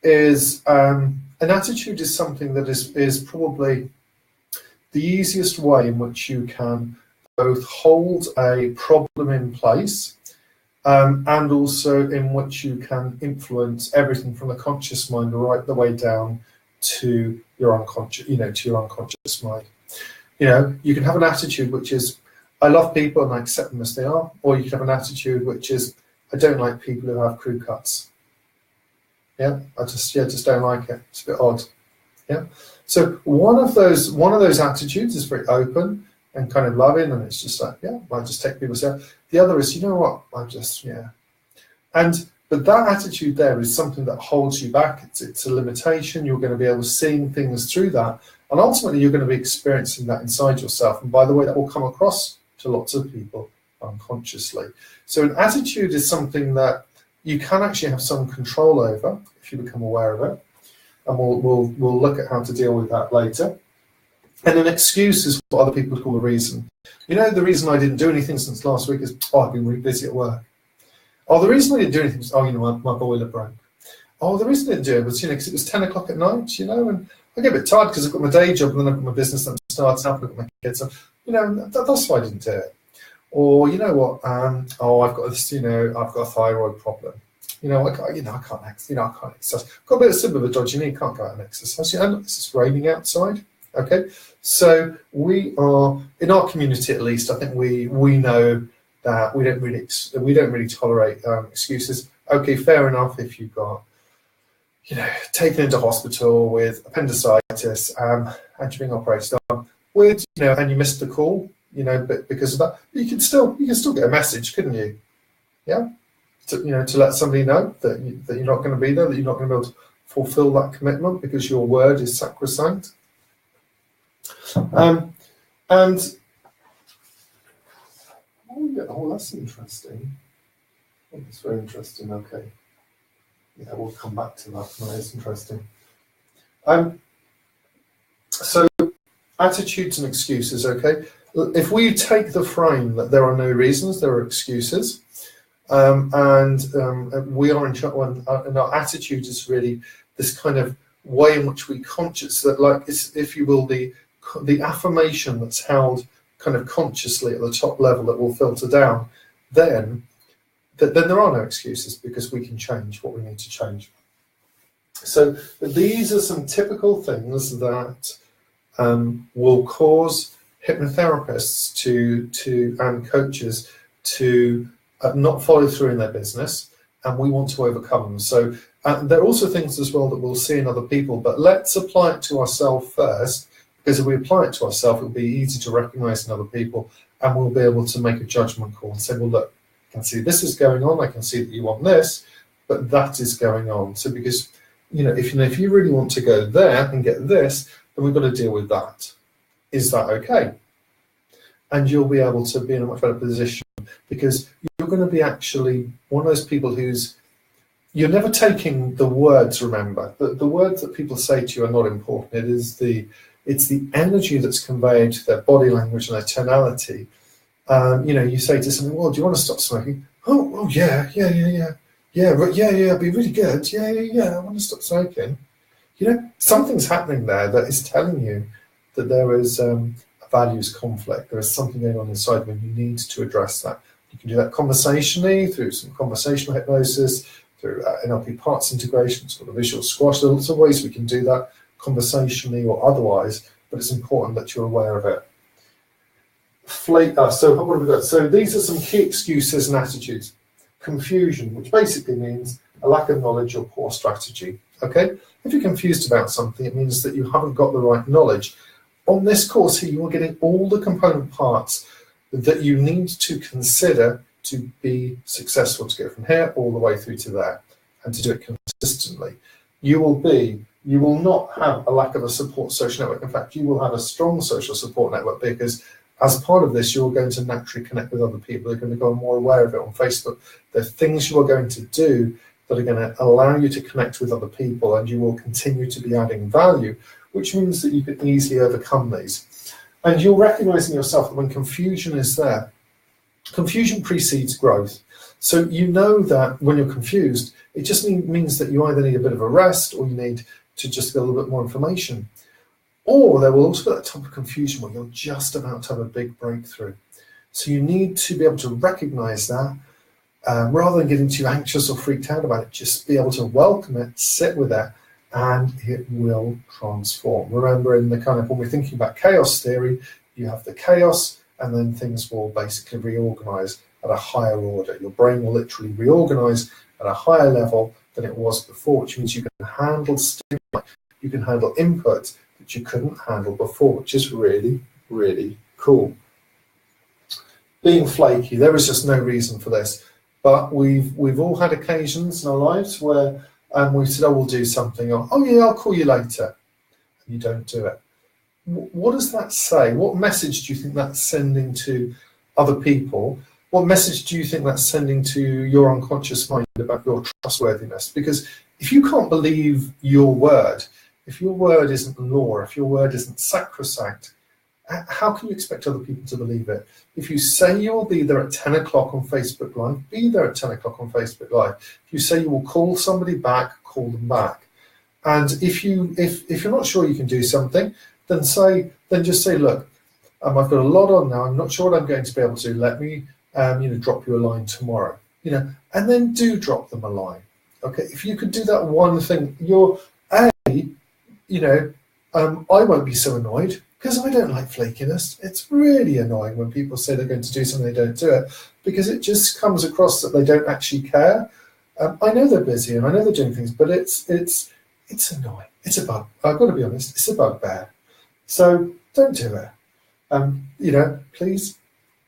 is something that is probably the easiest way in which you can both hold a problem in place and also in which you can influence everything from the conscious mind right the way down to your unconscious, to your unconscious mind. You can have an attitude which is, I love people and I accept them as they are, or you can have an attitude which is, I don't like people who have crew cuts. I just don't like it. It's a bit odd. So one of those attitudes is very open and kind of loving, and it's just like, I just take people's out. The other is, But that attitude there is something that holds you back. It's a limitation. You're going to be able to see things through that. And ultimately, you're going to be experiencing that inside yourself. And by the way, that will come across to lots of people unconsciously. So an attitude is something that you can actually have some control over if you become aware of it. And we'll look at how to deal with that later. And an excuse is what other people call a reason. The reason I didn't do anything since last week is, I've been really busy at work. The reason I didn't do anything is, my boiler broke. Oh, the reason I didn't do it was, because it was 10 o'clock at night, and I get a bit tired because I've got my day job and then I've got my business that I'm starting up, I've got my kids, so, that's why I didn't do it. Or, you know what, I've got this, I've got a thyroid problem. I can't exercise. I've got a bit of a dodgy knee, can't go out and exercise. It's raining outside. Okay, so we are, in our community at least, I think we know that we don't really tolerate excuses. Okay, fair enough if you've got, taken into hospital with appendicitis and you're being operated on with, and you missed the call, but because of that, you can still get a message, couldn't you? Yeah, to let somebody know that you're not going to be there, that you're not going to be able to fulfill that commitment because your word is sacrosanct. And that's interesting. It's very interesting. Okay, yeah, we'll come back to that. No, it's interesting. So attitudes and excuses. Okay, if we take the frame that there are no reasons, there are excuses, and we are in charge, and our attitude is really this kind of way in which we conscious that, like, it's, if you will, the affirmation that's held kind of consciously at the top level that will filter down, then there are no excuses because we can change what we need to change. So these are some typical things that will cause hypnotherapists and coaches to not follow through in their business, and we want to overcome them. So there are also things as well that we'll see in other people, but let's apply it to ourselves first, because if we apply it to ourselves, it'll be easy to recognize in other people, and we'll be able to make a judgment call and say, well, look, I can see this is going on, I can see that you want this, but that is going on. So because, if you really want to go there and get this, then we've got to deal with that. Is that okay? And you'll be able to be in a much better position, because you're going to be actually one of those people you're never taking the words, remember. The words that people say to you are not important. It's the energy that's conveyed, their body language and their tonality. You say to someone, well, do you want to stop smoking? Oh yeah, it'd be really good. Yeah, I want to stop smoking. Something's happening there that is telling you that there is a values conflict. There is something going on inside when you need to address that. You can do that conversationally, through some conversational hypnosis, through NLP parts integration, sort of visual squash. There are lots of ways we can do that conversationally or otherwise, but it's important that you're aware of it. So what have we got? So these are some key excuses and attitudes. Confusion, which basically means a lack of knowledge or poor strategy. Okay, if you're confused about something, it means that you haven't got the right knowledge. On this course here, you are getting all the component parts that you need to consider to be successful, to go from here all the way through to there, and to do it consistently. You will not have a lack of a support social network. In fact, you will have a strong social support network, because as part of this, you're going to naturally connect with other people. They're going to become more aware of it on Facebook. There are things you are going to do that are going to allow you to connect with other people, and you will continue to be adding value, which means that you can easily overcome these. And you're recognizing yourself that when confusion is there, confusion precedes growth. So you know that when you're confused, it just means that you either need a bit of a rest, or you need to just get a little bit more information. Or there will also be that type of confusion where you're just about to have a big breakthrough. So you need to be able to recognize that, rather than getting too anxious or freaked out about it. Just be able to welcome it, sit with it, and it will transform. Remember, in the kind of, when we're thinking about chaos theory, you have the chaos, and then things will basically reorganize at a higher order. Your brain will literally reorganize at a higher level than it was before, which means you can handle stimuli, you can handle input that you couldn't handle before, which is really, really cool. Being flaky, there is just no reason for this, but we've all had occasions in our lives where we said, oh, we'll do something, or oh yeah, I'll call you later, and you don't do it. What does that say? What message do you think that's sending to other people? What message do you think that's sending to your unconscious mind about your trustworthiness? Because if you can't believe your word, if your word isn't law, if your word isn't sacrosanct, how can you expect other people to believe it? If you say you will be there at 10 o'clock on Facebook Live, be there at 10 o'clock on Facebook Live. If you say you will call somebody back, call them back. And if you're not sure you can do something, then just say, look, I've got a lot on now. I'm not sure what I'm going to be able to do. Let me drop you a line tomorrow. And then do drop them a line. Okay, if you could do that one thing, I won't be so annoyed, because I don't like flakiness. It's really annoying when people say they're going to do something, they don't do it, because it just comes across that they don't actually care. I know they're busy and I know they're doing things, but it's annoying. It's a bug. I've got to be honest. It's a bugbear. So don't do it. Please.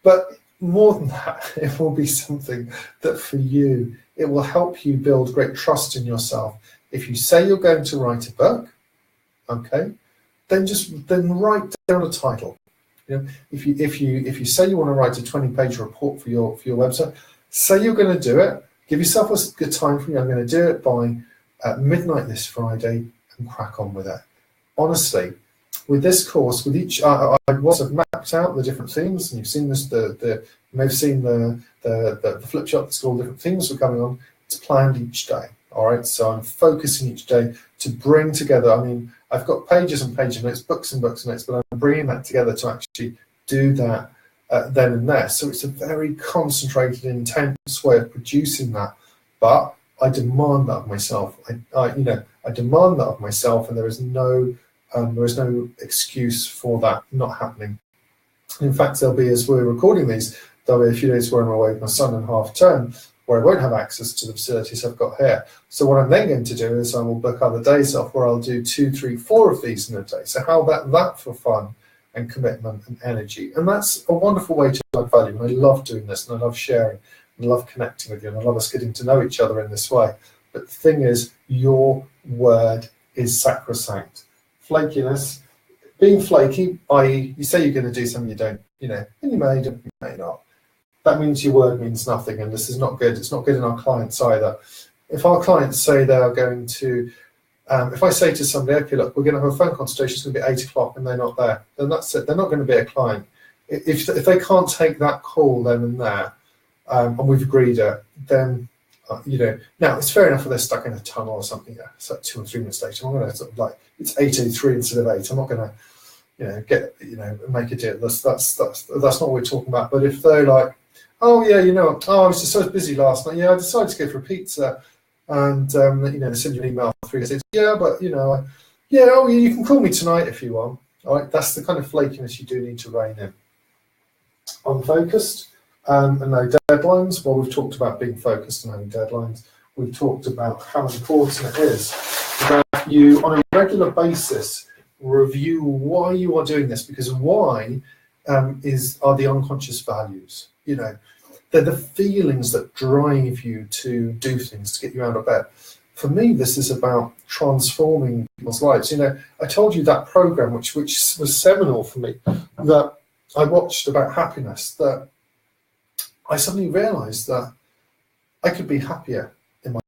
But more than that, it will be something that for you, it will help you build great trust in yourself. If you say you're going to write a book, okay, then write down a title. If you say you want to write a 20-page report for your website, say you're going to do it. Give yourself a good time frame. I'm going to do it by midnight this Friday, and crack on with it. Honestly, with this course, with each, I have mapped out the different themes, and you've seen this. You may have seen the flip chart that's got all different themes we're coming on. It's planned each day. All right, so I'm focusing each day to bring together. I mean, I've got pages and pages of notes, books and books of notes, but I'm bringing that together to actually do that then and there. So it's a very concentrated, intense way of producing that. But I demand that of myself. I demand that of myself, and there is no excuse for that not happening. In fact, there'll be, as we're recording these, there'll be a few days where I'm away with my son in half term, where I won't have access to the facilities I've got here. So what I'm then going to do is I will book other days off where I'll do 2, 3, 4 of these in a day. So how about that for fun and commitment and energy? And that's a wonderful way to add value. And I love doing this, and I love sharing, and I love connecting with you, and I love us getting to know each other in this way. But the thing is, your word is sacrosanct. Flakiness, being flaky, i.e. you say you're going to do something, you don't, and you may do, you may not. That means your word means nothing, and this is not good. It's not good in our clients either. If our clients say they are going to, if I say to somebody, okay, look, we're going to have a phone consultation, it's going to be 8 o'clock, and they're not there, then that's it. They're not going to be a client. If they can't take that call then and there, and we've agreed it, then, now it's fair enough if they're stuck in a tunnel or something. Yeah, it's like 2 or 3 minutes later. I'm going to sort of it's 8:03 instead of 8. I'm not going to, make a deal. That's not what we're talking about. But if they're like, oh yeah, I was just so busy last night. Yeah, I decided to go for a pizza, and they send you an email 3 days later. Yeah, but you can call me tonight if you want. All right, that's the kind of flakiness you do need to rein in. Unfocused and no deadlines. Well, we've talked about being focused and having deadlines. We've talked about how important it is that you, on a regular basis, review why you are doing this, because why are the unconscious values. They're the feelings that drive you to do things, to get you out of bed. For me, this is about transforming people's lives. I told you that program, which was seminal for me, that I watched about happiness, that I suddenly realized that I could be happier in my,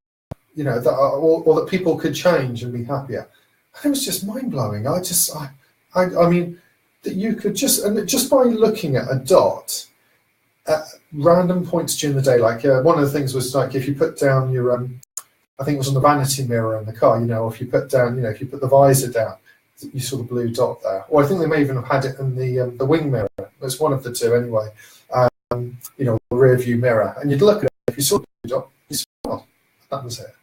or that people could change and be happier. And it was just mind blowing. I mean, that you could just by looking at a dot at random points during the day, like one of the things was like if you put down your, I think it was on the vanity mirror in the car, if you put down, if you put the visor down, you saw the blue dot there. Or I think they may even have had it in the wing mirror. It's one of the two anyway. The rear view mirror, and you'd look at it. If you saw the blue dot, you smiled. That was it.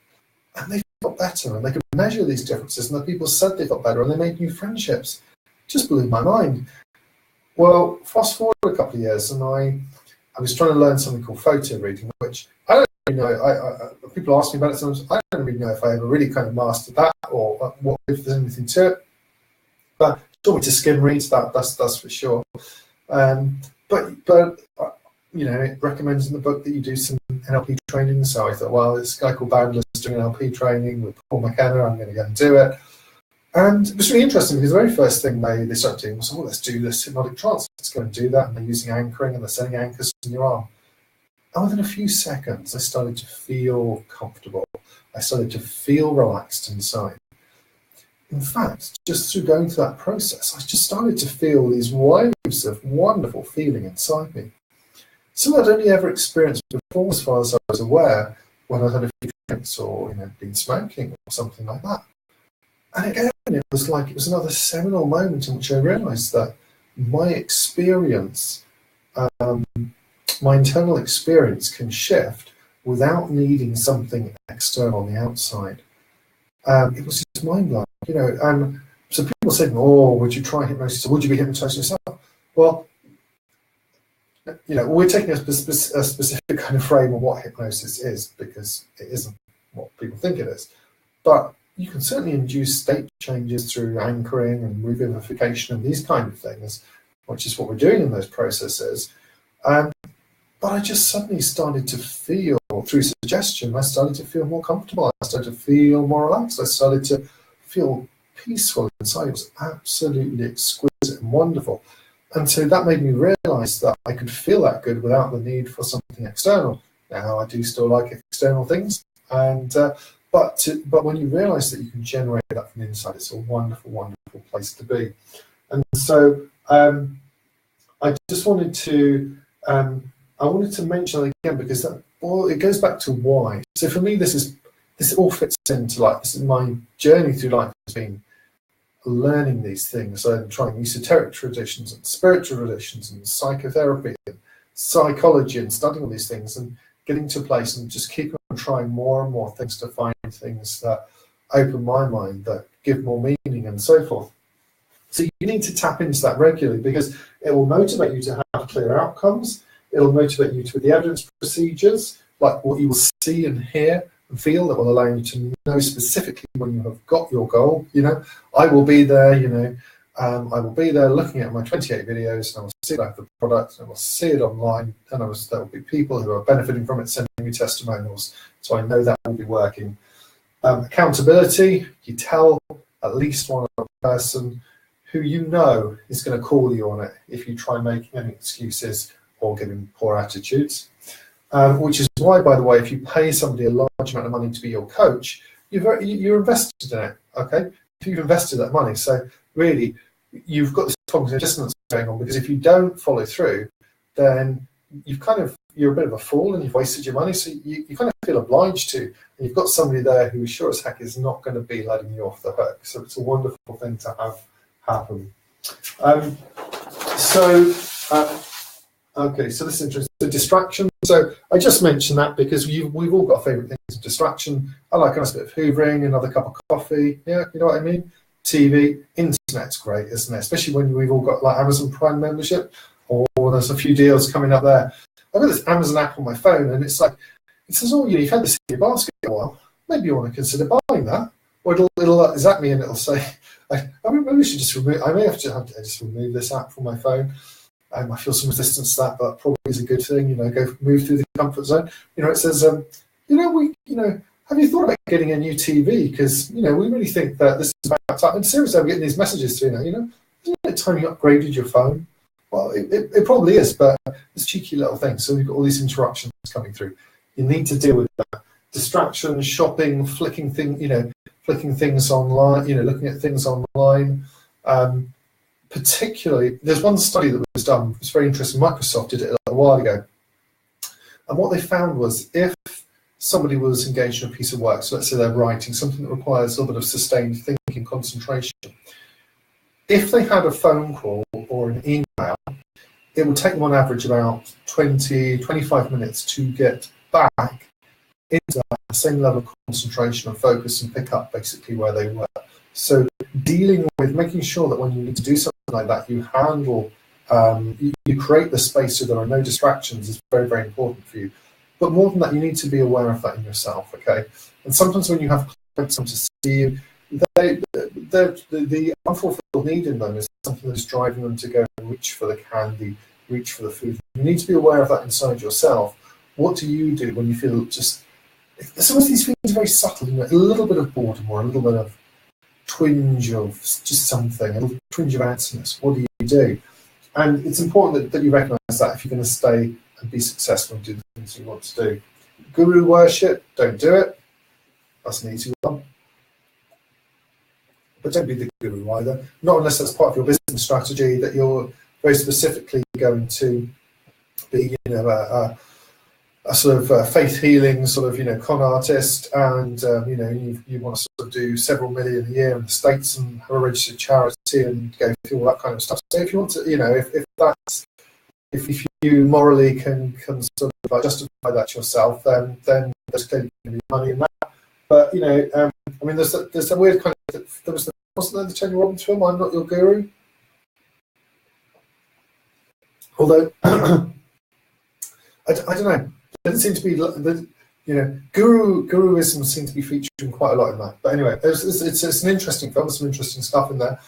And they got better, and they could measure these differences. And the people said they got better, and they made new friendships. Just blew my mind. Well, fast forward a couple of years, and I was trying to learn something called photo reading, which I don't really know. People ask me about it sometimes. I don't really know if I ever really kind of mastered that, or if there's anything to it. But it taught me to skim read, that's for sure. But it recommends in the book that you do some NLP training. So I thought, well, this guy called Boundless is doing NLP training with Paul McKenna. I'm going to go and do it. And it was really interesting because the very first thing they started doing was, let's do this hypnotic trance. Let's go and do that. And they're using anchoring, and they're setting anchors in your arm. And within a few seconds, I started to feel comfortable. I started to feel relaxed inside. In fact, just through going through that process, I just started to feel these waves of wonderful feeling inside me. Something I'd only ever experienced before, as far as I was aware, when I had a few drinks or been smoking or something like that. And again, it was another seminal moment in which I realised that my experience, my internal experience, can shift without needing something external on the outside. It was just mind-blowing, so people said, "Oh, would you try hypnosis, or would you be hypnotised yourself?" Well, we're taking a specific kind of frame of what hypnosis is, because it isn't what people think it is. But you can certainly induce state changes through anchoring and revivification and these kind of things, which is what we're doing in those processes. But I just suddenly started to feel, through suggestion, I started to feel more comfortable. I started to feel more relaxed. I started to feel peaceful inside. It was absolutely exquisite and wonderful. And so that made me realise that I could feel that good without the need for something external. Now, I do still like external things, but when you realise that you can generate that from the inside, it's a wonderful, wonderful place to be. And so I just wanted to mention that again, because it goes back to why. So for me, this all fits into life. This is my journey through life, has been learning these things and trying esoteric traditions and spiritual traditions and psychotherapy and psychology and studying all these things and getting to a place and just keeping on trying more and more things to find things that open my mind, that give more meaning and so forth. So you need to tap into that regularly, because it will motivate you to have clear outcomes. It'll motivate you with the evidence procedures, like what you will see and hear and feel, that will allow you to know specifically when you have got your goal. I will be there, I will be there looking at my 28 videos, and I will see it out the product, and I will see it online, and there will be people who are benefiting from it sending me testimonials, so I know that will be working. Accountability, you tell at least one other person who is going to call you on it if you try making any excuses or giving poor attitudes. Which is why, by the way, if you pay somebody a large amount of money to be your coach, you're invested in it, okay? If you've invested that money, so really, you've got this cognitive dissonance going on, because if you don't follow through, then you're a bit of a fool and you've wasted your money, so you kind of feel obliged to, and you've got somebody there who sure as heck is not going to be letting you off the hook. So it's a wonderful thing to have happen. Okay, so this is interesting. So distraction. So I just mentioned that because we've all got favourite things of distraction. I like a nice bit of hoovering, another cup of coffee. Yeah, you know what I mean? TV, internet's great, isn't it? Especially when we've all got like Amazon Prime membership, or there's a few deals coming up there. I've got this Amazon app on my phone, and it says, "Oh, you've had this in your basket a while. Maybe you want to consider buying that." Or it'll zap me, and it'll say, maybe we should just remove. I may have to just remove this app from my phone. I feel some resistance to that, but probably is a good thing. Move through the comfort zone. It says, have you thought about getting a new TV? Because we really think that this is about time. And seriously, I'm getting these messages through now. Isn't it time you upgraded your phone? Well, it probably is, but it's a cheeky little thing. So we've got all these interruptions coming through. You need to deal with that. Distraction, shopping, flicking things online. Looking at things online. Particularly, there's one study that was done, it's very interesting, Microsoft did it a little while ago, and what they found was if somebody was engaged in a piece of work, so let's say they're writing something that requires a little bit of sustained thinking, concentration, if they had a phone call or an email, it would take them on average about 25 minutes to get back into that same level of concentration and focus and pick up basically where they were. So dealing with making sure that when you need to do something like that, you handle, you create the space so there are no distractions is very, very important for you. But more than that, you need to be aware of that in yourself, okay? And sometimes when you have clients come to see you, the unfulfilled need in them is something that's driving them to go and reach for the candy, reach for the food. You need to be aware of that inside yourself. What do you do when you feel just, some of these feelings are very subtle, a little bit of boredom or a little bit of twinge of just something, a little twinge of anxiousness. What do you do? And it's important that you recognise that if you're going to stay and be successful and do the things you want to do. Guru worship, don't do it. That's an easy one. But don't be the guru either. Not unless that's part of your business strategy, that you're very specifically going to be, a a sort of faith healing sort of con artist, and you want to sort of do several million a year in the States and have a registered charity and go through all that kind of stuff. So if you want to, if you morally can sort of like justify that to yourself, then there's clearly going to be money in that. But I mean, there's a weird kind of, wasn't there the Tony Robbins film, I'm Not Your Guru? Although I don't know. There doesn't seem to be, guruism seems to be featuring quite a lot in that. But anyway, it's an interesting film. There's some interesting stuff in there.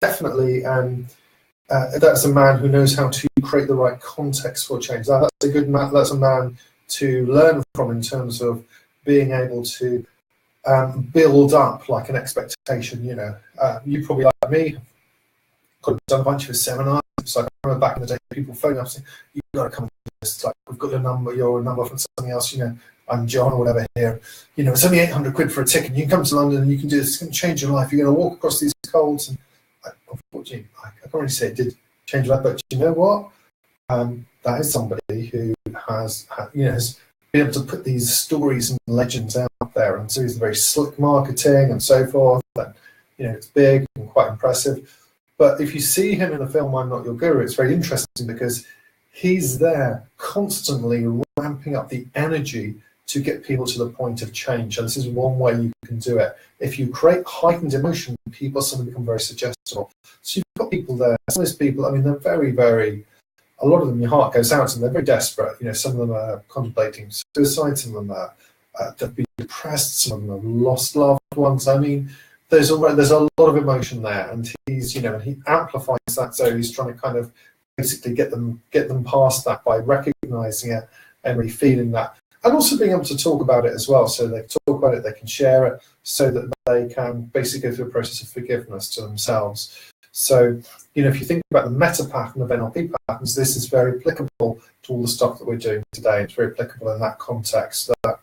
Definitely, that's a man who knows how to create the right context for change. That's a good man. That's a man to learn from in terms of being able to build up like an expectation. You probably like me. Could have done a bunch of his seminars. It's like I remember back in the day, people phoning up saying, "You've got to come to this. Like, we've got your number from something else. I'm John or whatever here. It's only 800 quid for a ticket. You can come to London and you can do this. It's going to change your life. You're going to walk across these colds." And unfortunately, I can't really say it did change your life, but you know what? That is somebody who has been able to put these stories and legends out there, and so he's very slick marketing and so forth. And it's big and quite impressive. But if you see him in the film I'm Not Your Guru, it's very interesting because he's there constantly ramping up the energy to get people to the point of change. And this is one way you can do it. If you create heightened emotion, people suddenly become very suggestible. So you've got people there. Some of those people, I mean, they're very, very, a lot of them, your heart goes out to them. They're very desperate. Some of them are contemplating suicide. Some of them are they've been depressed. Some of them have lost loved ones. I mean, there's a lot of emotion there, and he's and he amplifies that. So he's trying to kind of basically get them past that by recognizing it and really feeling that, and also being able to talk about it as well. So they talk about it, they can share it, so that they can basically go through a process of forgiveness to themselves. So if you think about the meta pattern of NLP patterns, this is very applicable to all the stuff that we're doing today. It's very applicable in that context. That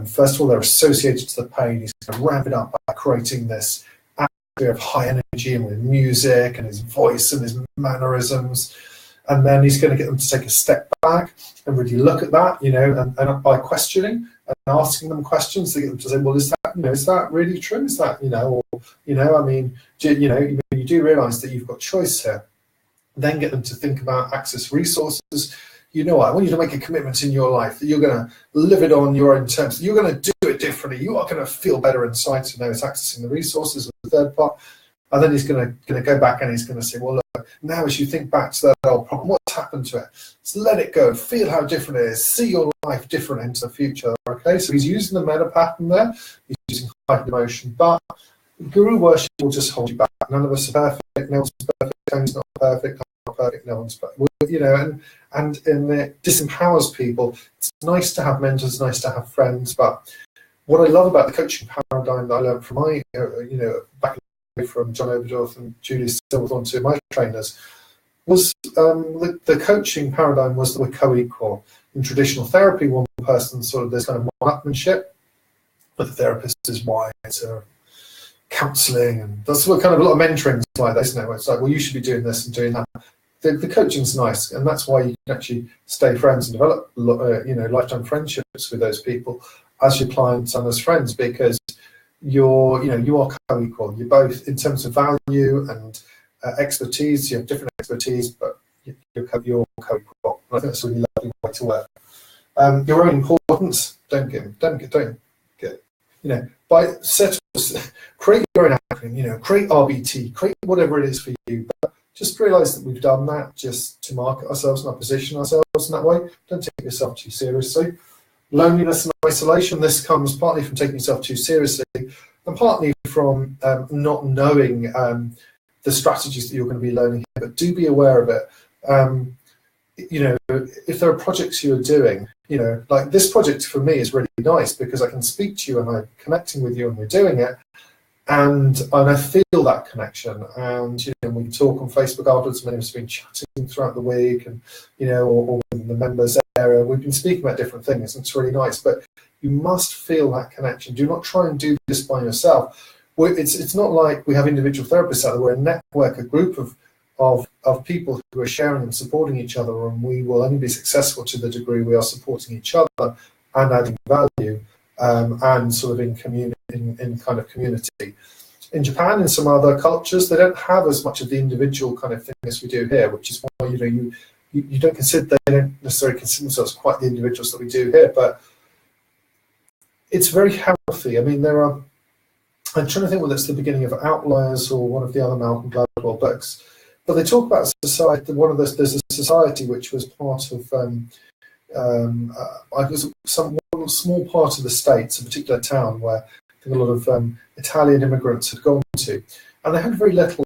first of all, they're associated to the pain. He's going to ramp it up by creating this atmosphere of high energy and with music and his voice and his mannerisms. And then he's going to get them to take a step back and really look at that, and by questioning and asking them questions, they get them to say, well, is that really true? Is that, I mean, you do realize that you've got choice here. Then get them to think about access resources. I want you to make a commitment in your life that you're going to live it on your own terms. You're going to do it differently. You are going to feel better inside. So now it's accessing the resources of the third part. And then he's going to go back and he's going to say, well, look, now as you think back to that old problem, what's happened to it? So let it go. Feel how different it is. See your life different into the future. Okay, so he's using the meta pattern there. He's using heightened emotion. But guru worship will just hold you back. None of us are perfect. No one's perfect. Tony's not perfect. I'm not perfect. No one's perfect. And it disempowers people. It's nice to have mentors, nice to have friends. But what I love about the coaching paradigm that I learned from back from John Oberdorf and Julie Silverthorne, two of my trainers, was the coaching paradigm was that we're co-equal. In traditional therapy, one person there's kind of one-upmanship, but the therapist is wiser, counselling, and that's what kind of a lot of mentoring is like that, isn't it? It's like, well, you should be doing this and doing that. The coaching's nice, and that's why you can actually stay friends and develop lifetime friendships with those people as your clients and as friends, because you are co-equal. You're both, in terms of value and expertise, you have different expertise, but you're co-equal. I think that's a really lovely way to work. Your own importance, don't get by create your own acronym, create RBT, create whatever it is for you, but just realize that we've done that just to market ourselves and position ourselves in that way. Don't take yourself too seriously. Loneliness and isolation, this comes partly from taking yourself too seriously and partly from not knowing the strategies that you're going to be learning here, but do be aware of it. If there are projects you're doing, like this project for me is really nice because I can speak to you and I'm connecting with you and we're doing it, and I feel that connection, and we can talk on Facebook afterwards. Many of us have been chatting throughout the week, and or in the members area, we've been speaking about different things, and it's really nice. But you must feel that connection. Do not try and do this by yourself. It's not like we have individual therapists out there. We're a network, a group of of people who are sharing and supporting each other, and we will only be successful to the degree we are supporting each other and adding value, and sort of in kind of community. In Japan and some other cultures, they don't have as much of the individual kind of thing as we do here, which is why you don't consider, they don't necessarily consider themselves quite the individuals that we do here, but it's very healthy. I mean, I'm trying to think whether it's the beginning of Outliers or one of the other Malcolm Gladwell books, but they talk about society. There's a society which was part of I guess one small part of the States, a particular town where I think a lot of Italian immigrants had gone to, and they had very little,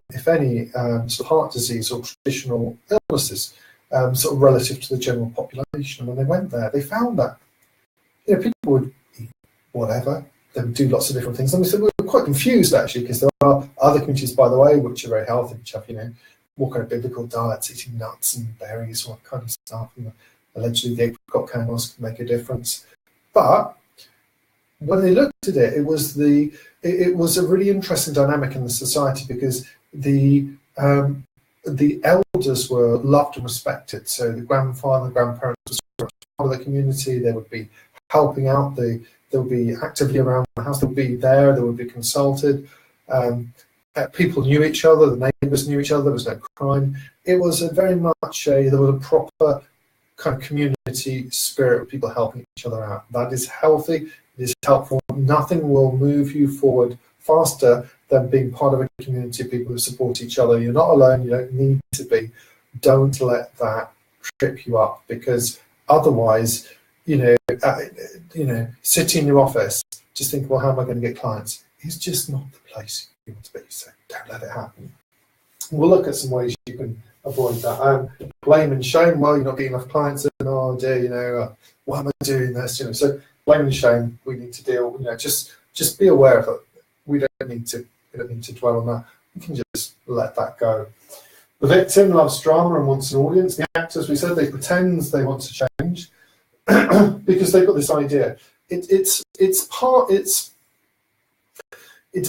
if any, sort of heart disease or traditional illnesses, sort of relative to the general population. And when they went there, they found that people would eat whatever, they would do lots of different things. And we were quite confused actually, because there are other communities, by the way, which are very healthy, which have more kind of biblical diets, eating nuts and berries, all that kind of stuff. And allegedly the apricot kernels can make a difference. But when they looked at it, it was a really interesting dynamic in the society, because the elders were loved and respected. So the grandfather and grandparents were part of the community. They would be helping out. They would be actively around the house. They would be there. They would be consulted. People knew each other. The neighbours knew each other. There was no crime. It was there was a proper kind of community spirit of people helping each other out. That is healthy. It is helpful. Nothing will move you forward faster than being part of a community of people who support each other. You're not alone. You don't need to be. Don't let that trip you up, because otherwise, sitting in your office, just think, well, how am I going to get clients? It's just not the place you want to be. So don't let it happen. We'll look at some ways you can avoid that. Blame and shame. Well, you're not getting enough clients, and oh dear, why am I doing this? So blame and shame. We need to deal. Just be aware of it. We don't need to dwell on that. We can just let that go. The victim loves drama and wants an audience. The actors, we said, they pretend they want to change because they've got this idea. It's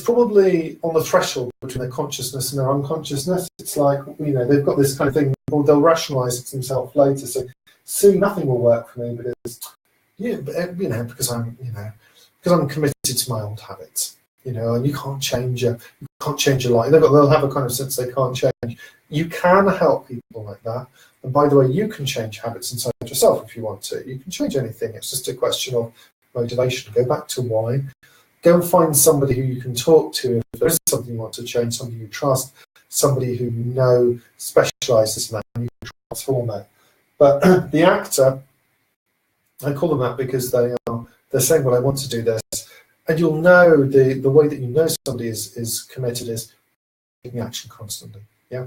probably on the threshold between their consciousness and their unconsciousness. It's like, they've got this kind of thing, or they'll rationalise it to themselves later. So soon nothing will work for me because I'm committed to my old habits. And you can't change your life. They'll have a kind of sense they can't change. You can help people like that. And by the way, you can change habits inside yourself if you want to. You can change anything. It's just a question of motivation. Go back to why. Go and find somebody who you can talk to if there is something you want to change, somebody you trust, somebody who you know specialises in that, and you can transform that. But the actor, I call them that because they're saying, well, I want to do this. And you'll know the way that you know somebody is committed is taking action constantly. Yeah.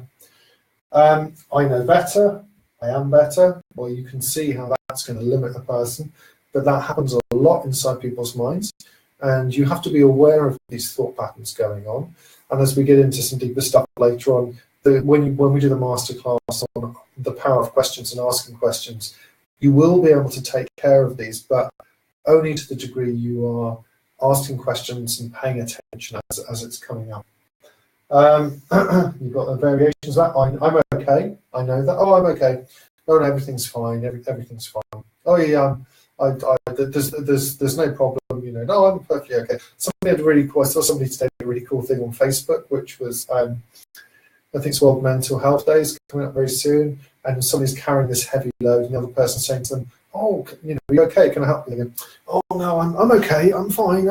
I know better. I am better. Well, you can see how that's going to limit a person, but that happens a lot inside people's minds. And you have to be aware of these thought patterns going on. And as we get into some deeper stuff later on, when we do the masterclass on the power of questions and asking questions, you will be able to take care of these, but only to the degree you are asking questions and paying attention as it's coming up. You've got the variations of that. I'm okay. I know that. Oh, I'm okay. No, everything's fine. Everything's fine. Oh, yeah. There's no problem. No, I'm perfectly okay. Somebody had I saw somebody today did a really cool thing on Facebook, which was I think it's World Mental Health Days coming up very soon, and somebody's carrying this heavy load, and the other person saying to them, "Oh, are you okay? Can I help you?" They go, "Oh no, I'm okay. I'm fine.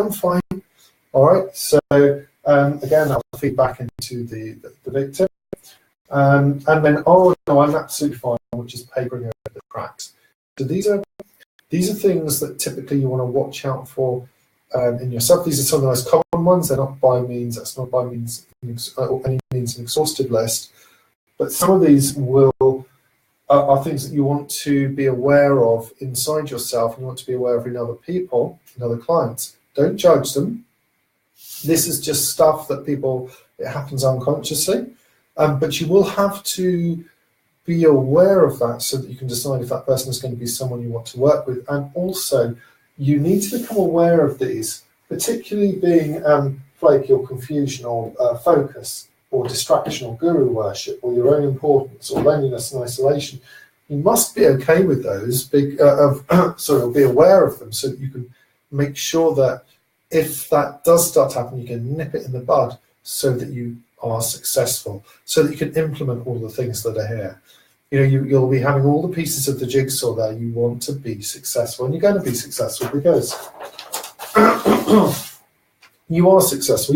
All right. So again, I'll feed back into the victim, and then, "Oh no, I'm absolutely fine," which is papering over the cracks. So these are things that typically you want to watch out for in yourself. These are some of the most common ones. They're not by any means an exhaustive list, but some of these are things that you want to be aware of inside yourself, and you want to be aware of in other people, in other clients. Don't judge them. This is just stuff that it happens unconsciously, but you will have to be aware of that so that you can decide if that person is going to be someone you want to work with. And also, you need to become aware of these, particularly being flaky or confusion or focus. or distraction or guru worship or your own importance or loneliness and isolation, you must be okay with those, be aware of them so that you can make sure that if that does start to happen, you can nip it in the bud so that you are successful, so that you can implement all the things that are here. You'll be having all the pieces of the jigsaw there. You want to be successful, and you're going to be successful because you are successful.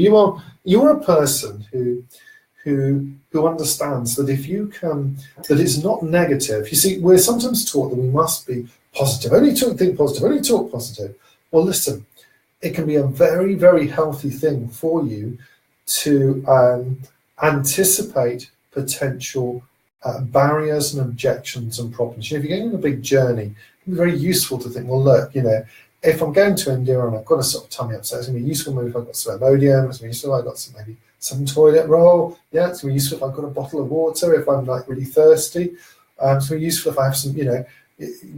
You're a person who understands that if you can, that it's not negative. You see, we're sometimes taught that we must be positive. Only think positive. Only talk positive. Well, listen, it can be a very, very healthy thing for you to anticipate potential barriers and objections and problems. If you're going on a big journey, it can be very useful to think, well, look, if I'm going to India and I've got a sort of tummy upset, it's going to be useful maybe if I've got some Imodium, it's going to be useful if I've got some toilet roll, yeah, it's going to be useful if I've got a bottle of water, if I'm like really thirsty, it's going to be useful if I have some,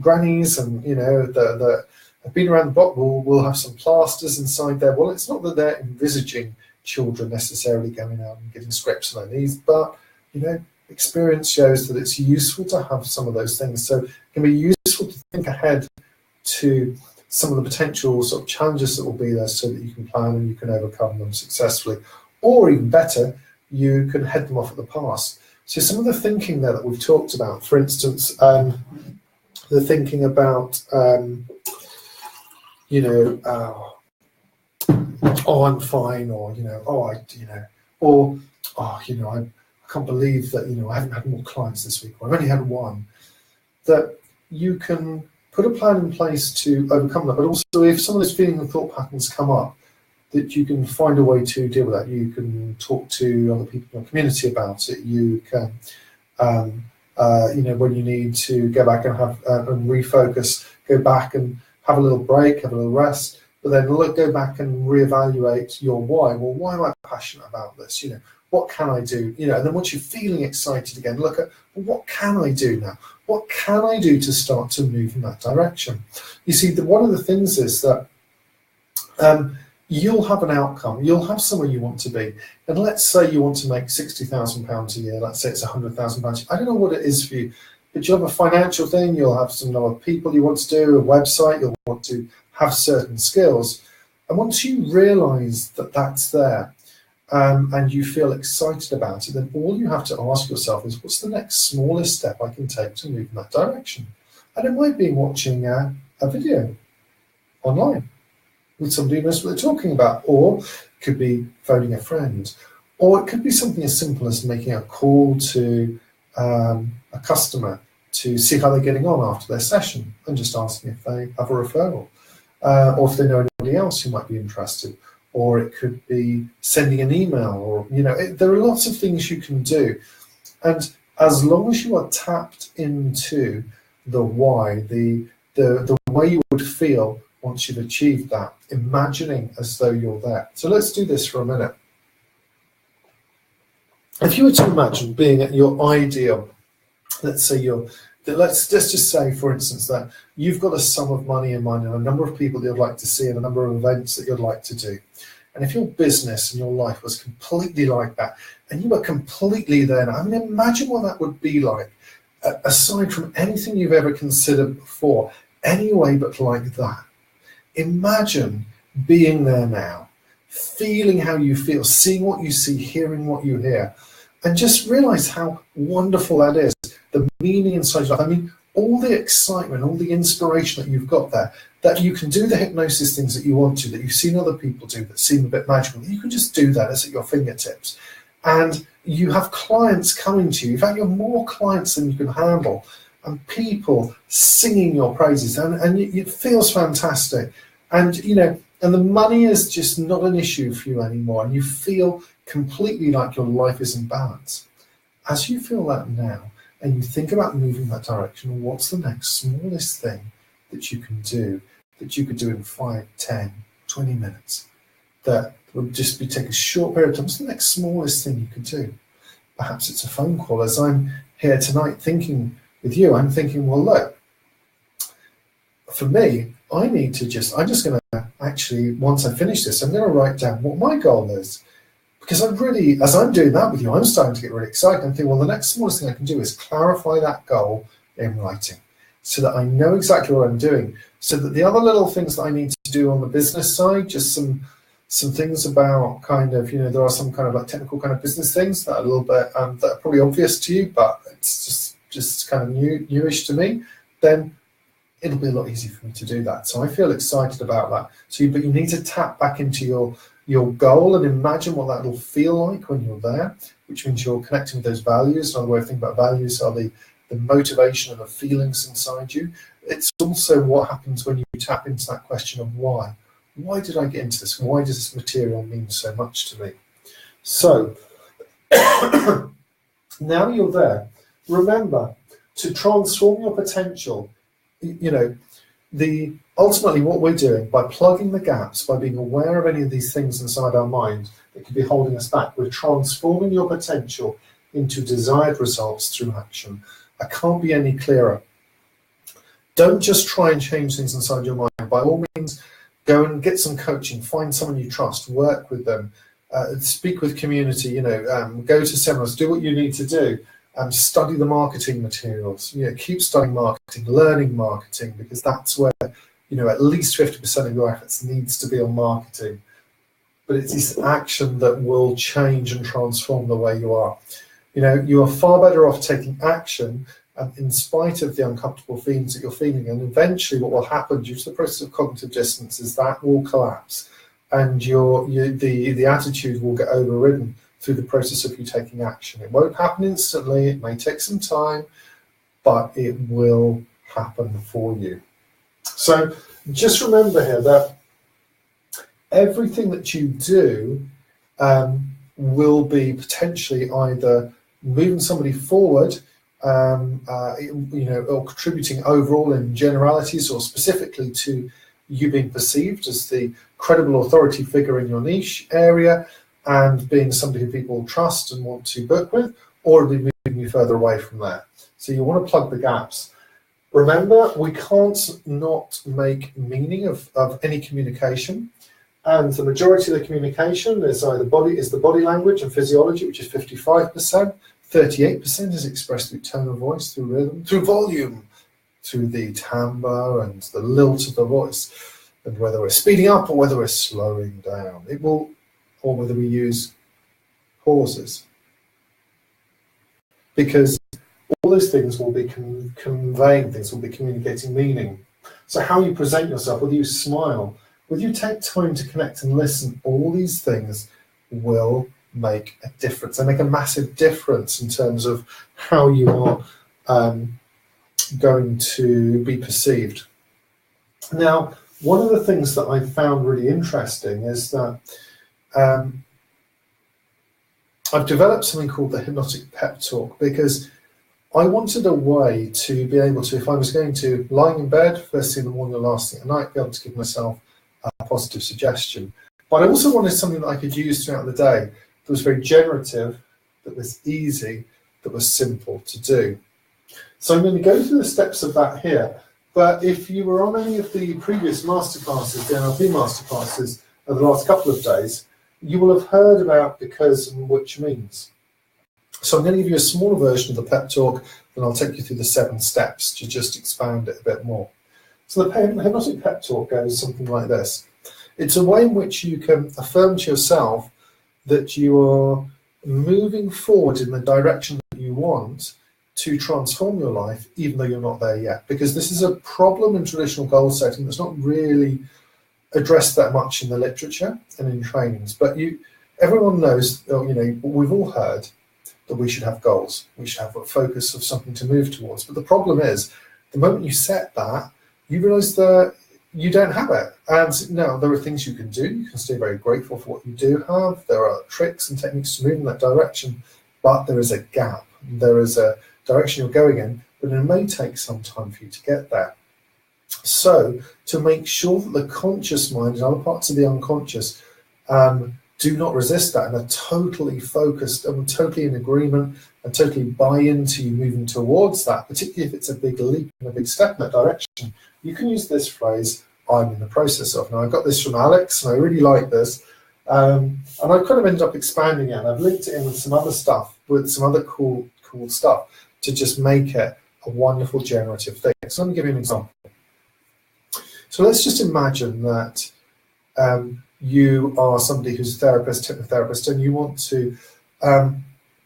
grannies and, that have been around the block will have some plasters inside there. Well, it's not that they're envisaging children necessarily going out and getting scrapes on their knees, but, experience shows that it's useful to have some of those things. So it can be useful to think ahead to some of the potential sort of challenges that will be there so that you can plan and you can overcome them successfully. Or even better, you can head them off at the pass. So some of the thinking there that we've talked about, for instance, the thinking about, I'm fine, or, I can't believe that, I haven't had more clients this week, or I've only had one, that you can put a plan in place to overcome that. But also if some of those feeling and thought patterns come up, that you can find a way to deal with that. You can talk to other people in the community about it. You can, when you need to go back and have and refocus, go back and have a little break, have a little rest, but then go back and reevaluate your why. Well, why am I passionate about this? What can I do? And then once you're feeling excited again, look at, well, what can I do now? What can I do to start to move in that direction? You see, one of the things is that you'll have an outcome. You'll have somewhere you want to be. And let's say you want to make £60,000 a year. Let's say it's £100,000. I don't know what it is for you, but you'll have a financial thing. You'll have some number of people you want to do, a website. You'll want to have certain skills. And once you realise that that's there, and you feel excited about it, then all you have to ask yourself is, what's the next smallest step I can take to move in that direction? And it might be watching a video online with somebody who knows what they're talking about, or it could be phoning a friend, or it could be something as simple as making a call to a customer to see how they're getting on after their session and just asking if they have a referral, or if they know anybody else who might be interested. Or it could be sending an email, or, there are lots of things you can do. And as long as you are tapped into the why, the way you would feel once you've achieved that, imagining as though you're there. So let's do this for a minute. If you were to imagine being at your ideal, let's just say, for instance, that you've got a sum of money in mind and a number of people you'd like to see and a number of events that you'd like to do. And if your business and your life was completely like that, and you were completely there now, imagine what that would be like, aside from anything you've ever considered before, anyway but like that. Imagine being there now, feeling how you feel, seeing what you see, hearing what you hear, and just realize how wonderful that is. The meaning inside your life. All the excitement, all the inspiration that you've got there, that you can do the hypnosis things that you want to, that you've seen other people do that seem a bit magical. You can just do that. It's at your fingertips. And you have clients coming to you. In fact, you have more clients than you can handle, and people singing your praises, and it feels fantastic. And, and the money is just not an issue for you anymore, and you feel completely like your life is in balance. As you feel that now, and you think about moving that direction, what's the next smallest thing that you can do, that you could do in 5, 10, 20 minutes, that would just take a short period of time? What's the next smallest thing you could do? Perhaps it's a phone call. As I'm here tonight thinking with you, I'm thinking, well, look, for me, I'm just going to actually, once I finish this, I'm going to write down what my goal is. Because as I'm doing that with you, I'm starting to get really excited. I'm thinking, well, the next smallest thing I can do is clarify that goal in writing so that I know exactly what I'm doing. So that the other little things that I need to do on the business side, just some things about kind of, there are some kind of like technical kind of business things that are a little bit, that are probably obvious to you, but it's just kind of newish to me, then it'll be a lot easier for me to do that. So I feel excited about that. But you need to tap back into your goal and imagine what that'll feel like when you're there, which means you're connecting with those values. Another way of thinking about values are the motivation and the feelings inside you. It's also what happens when you tap into that question of why. Why did I get into this? Why does this material mean so much to me? So now you're there. Remember, to transform your potential, ultimately what we're doing by plugging the gaps, by being aware of any of these things inside our mind that could be holding us back, we're transforming your potential into desired results through action. I can't be any clearer. Don't just try and change things inside your mind. By all means, go and get some coaching, find someone you trust, work with them, speak with community, go to seminars, do what you need to do. Study the marketing materials, keep studying marketing, learning marketing, because that's where, at least 50% of your efforts needs to be on marketing. But it's this action that will change and transform the way you are. You are far better off taking action in spite of the uncomfortable feelings that you're feeling. And eventually what will happen due to the process of cognitive dissonance is that will collapse and the attitude will get overridden through the process of you taking action. It won't happen instantly, it may take some time, but it will happen for you. So just remember here that everything that you do will be potentially either moving somebody forward, or contributing overall in generalities or specifically to you being perceived as the credible authority figure in your niche area, and being somebody who people trust and want to book with, or it'll be moving you further away from there. So you want to plug the gaps. Remember, we can't not make meaning of any communication, and the majority of the communication is the body language and physiology, which is 55%. 38% is expressed through tone of voice, through rhythm, through volume, through the timbre and the lilt of the voice, and whether we're speeding up or whether we're slowing down. Or whether we use pauses, because all those things will be conveying things, will be communicating meaning. So how you present yourself, whether you smile, whether you take time to connect and listen, all these things will make a difference. They make a massive difference in terms of how you are going to be perceived. Now, one of the things that I found really interesting is that I've developed something called the hypnotic pep talk, because I wanted a way to be able to, if I was going to lying in bed first thing in the morning or last thing at night, be able to give myself a positive suggestion. But I also wanted something that I could use throughout the day that was very generative, that was easy, that was simple to do. So I'm going to go through the steps of that here. But if you were on any of the previous masterclasses, the NLP masterclasses over the last couple of days, you will have heard about because and which means. So I'm going to give you a smaller version of the pep talk, and I'll take you through the 7 steps to just expand it a bit more. So the hypnotic pep talk goes something like this. It's a way in which you can affirm to yourself that you are moving forward in the direction that you want to transform your life, even though you're not there yet. Because this is a problem in traditional goal setting that's not really addressed that much in the literature and in trainings. But everyone knows, we've all heard that we should have goals. We should have a focus of something to move towards. But the problem is, the moment you set that, you realize that you don't have it. And now there are things you can do. You can stay very grateful for what you do have. There are tricks and techniques to move in that direction, but there is a gap. There is a direction you're going in, but it may take some time for you to get there. So to make sure that the conscious mind and other parts of the unconscious do not resist that and are totally focused and totally in agreement and totally buy into you moving towards that, particularly if it's a big leap and a big step in that direction, you can use this phrase, I'm in the process of. Now, I got this from Alex, and I really like this. And I've kind of ended up expanding it, and I've linked it in with some other stuff, with some other cool stuff to just make it a wonderful generative thing. So let me give you an example. So let's just imagine that you are somebody who's a therapist, hypnotherapist, and you want to,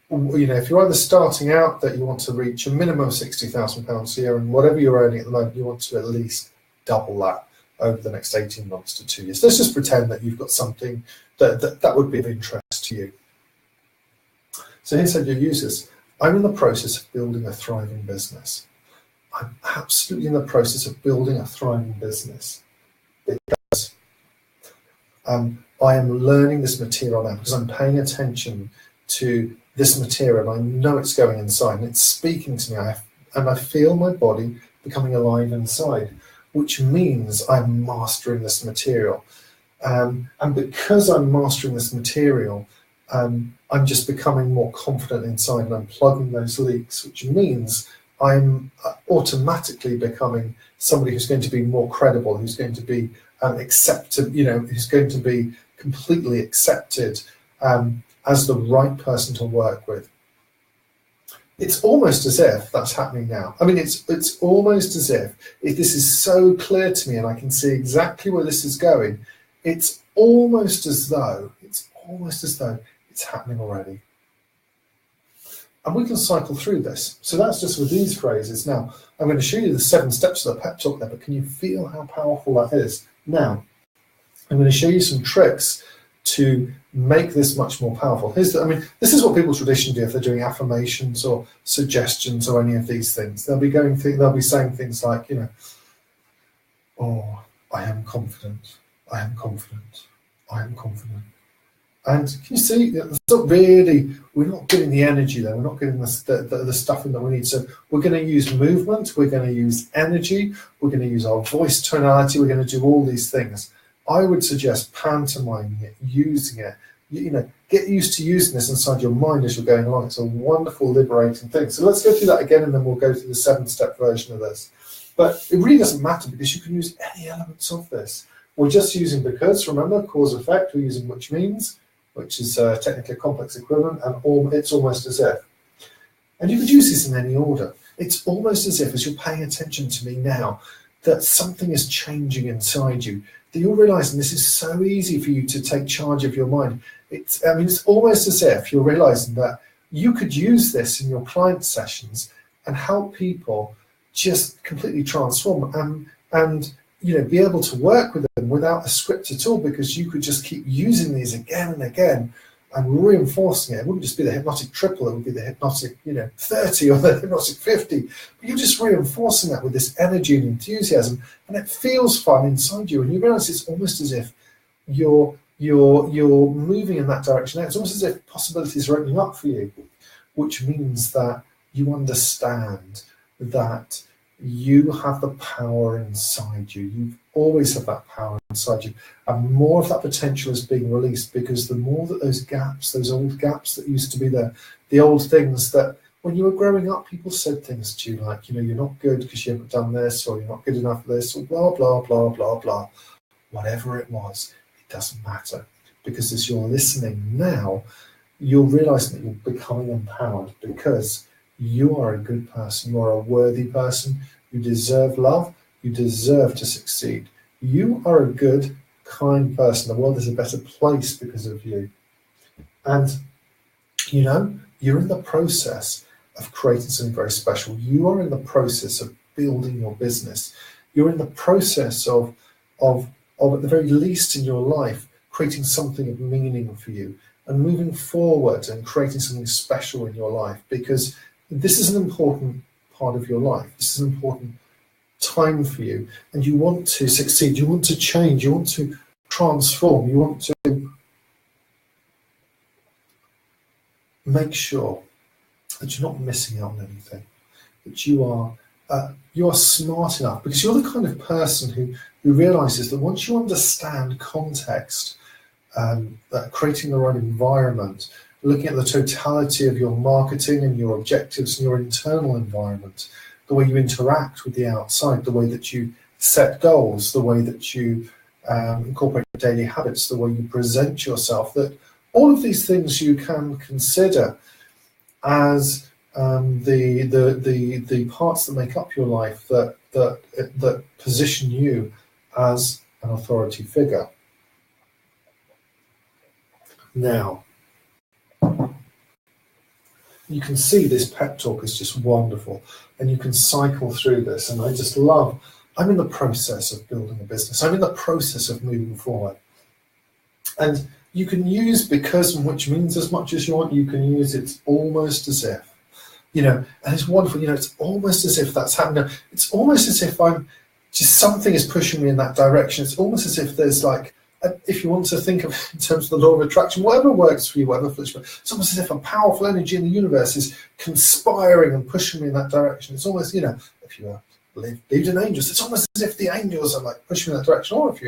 if you're either starting out that you want to reach a minimum of £60,000 a year, and whatever you're earning at the moment, you want to at least double that over the next 18 months to 2 years. Let's just pretend that you've got something that would be of interest to you. So here's how you use this. I'm in the process of building a thriving business. I'm absolutely in the process of building a thriving business because I am learning this material now, because I'm paying attention to this material. I know it's going inside and it's speaking to me, and I feel my body becoming alive inside, which means I'm mastering this material. And because I'm mastering this material, I'm just becoming more confident inside, and I'm plugging those leaks, which means I'm automatically becoming somebody who's going to be more credible, who's going to be accepted, who's going to be completely accepted as the right person to work with. It's almost as if that's happening now. I mean, it's almost as if this is so clear to me and I can see exactly where this is going. It's almost as though it's happening already. And we can cycle through this. So that's just with these phrases. Now, I'm going to show you the 7 steps of the pep talk there, but can you feel how powerful that is? Now, I'm going to show you some tricks to make this much more powerful. This is what people traditionally do if they're doing affirmations or suggestions or any of these things. They'll be saying things like, oh, I am confident, I am confident, I am confident. And can you see, we're not getting the energy there, we're not getting the stuff in that we need. So we're going to use movement, we're going to use energy, we're going to use our voice tonality, we're going to do all these things. I would suggest pantomiming it, using it. Get used to using this inside your mind as you're going along. It's a wonderful, liberating thing. So let's go through that again, and then we'll go through the 7-step version of this. But it really doesn't matter, because you can use any elements of this. We're just using because, remember, cause effect, we're using which means, which is technically a complex equivalent, and it's almost as if. And you could use this in any order. It's almost as if, as you're paying attention to me now, that something is changing inside you, that you're realizing this is so easy for you to take charge of your mind. It's almost as if you're realizing that you could use this in your client sessions and help people just completely transform and be able to work with them without a script at all, because you could just keep using these again and again and reinforcing it. It wouldn't just be the hypnotic triple, it would be the hypnotic 30 or the hypnotic 50. But you're just reinforcing that with this energy and enthusiasm, and it feels fun inside you, and you realize it's almost as if you're moving in that direction. It's almost as if possibilities are opening up for you, which means that you understand that you have the power inside you. You've always had that power inside you, and more of that potential is being released, because the more that those old gaps that used to be there, the old things that when you were growing up, people said things to you like, you're not good because you haven't done this, or you're not good enough for this, or blah, blah, blah, blah, blah. Whatever it was, it doesn't matter, because as you're listening now, you're realizing that you're becoming empowered, because you are a good person, you are a worthy person, you deserve love, you deserve to succeed. You are a good, kind person. The world is a better place because of you. And, you're in the process of creating something very special. You are in the process of building your business. You're in the process of at the very least in your life, creating something of meaning for you and moving forward and creating something special in your life, because this is an important part of your life. This is an important time for you, and you want to succeed, you want to change, you want to transform, you want to make sure that you're not missing out on anything, that you are smart enough, because you're the kind of person who realizes that once you understand context, creating the right environment, looking at the totality of your marketing and your objectives and your internal environment, the way you interact with the outside, the way that you set goals, the way that you incorporate daily habits, the way you present yourself, that all of these things you can consider as the parts that make up your life that position you as an authority figure. Now, you can see this pep talk is just wonderful, and you can cycle through this, and I just love, I'm in the process of building a business. I'm in the process of moving forward. And you can use because, which means as much as you want, you can use it's almost as if, and it's wonderful, it's almost as if that's happening. It's almost as if something is pushing me in that direction. It's almost as if there's if you want to think of it in terms of the law of attraction, whatever works for you, whatever floats for you, it's almost as if a powerful energy in the universe is conspiring and pushing me in that direction. It's almost, if you believed in angels, it's almost as if the angels are pushing me in that direction. Or if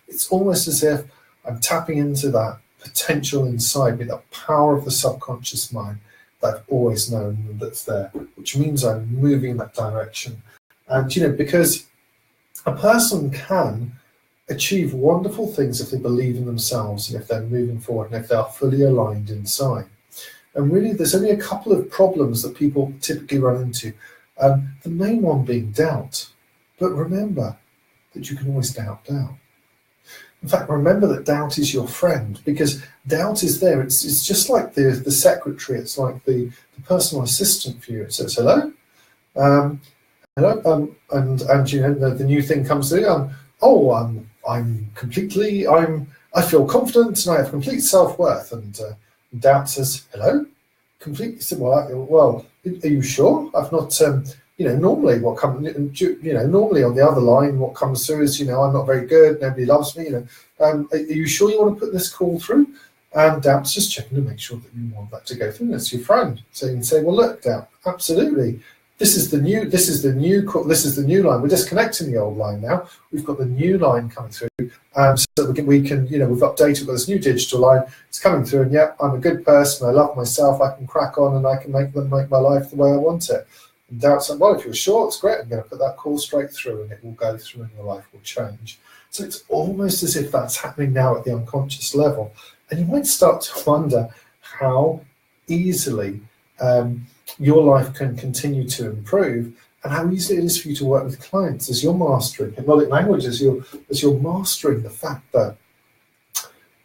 it's almost as if I'm tapping into that potential inside me, that power of the subconscious mind that I've always known that's there, which means I'm moving in that direction. And, because a person can achieve wonderful things if they believe in themselves and if they're moving forward and if they are fully aligned inside. And really, there's only a couple of problems that people typically run into. The main one being doubt. But remember that you can always doubt. In fact, remember that doubt is your friend, because doubt is there. It's just like the secretary. It's like the personal assistant for you. It says, hello, hello, and the new thing comes through. I feel confident and I have complete self-worth. And doubt says, hello, completely similar. Well, are you sure? I've not, normally what comes, normally on the other line, what comes through is, I'm not very good, nobody loves me, are you sure you want to put this call through? And doubt's just checking to make sure that you want that to go through. That's your friend. So you can say, well, look, doubt, absolutely. This is the new line. We're disconnecting the old line now. We've got the new line coming through, so that we can, we've updated with this new digital line. It's coming through, and I'm a good person. I love myself. I can crack on, and I can make my life the way I want it. And doubt's like, well, if you're sure, it's great. I'm going to put that call straight through, and it will go through, and your life will change. So it's almost as if that's happening now at the unconscious level, and you might start to wonder how easily your life can continue to improve, and how easy it is for you to work with clients as you're mastering hypnotic language, as you're mastering the fact that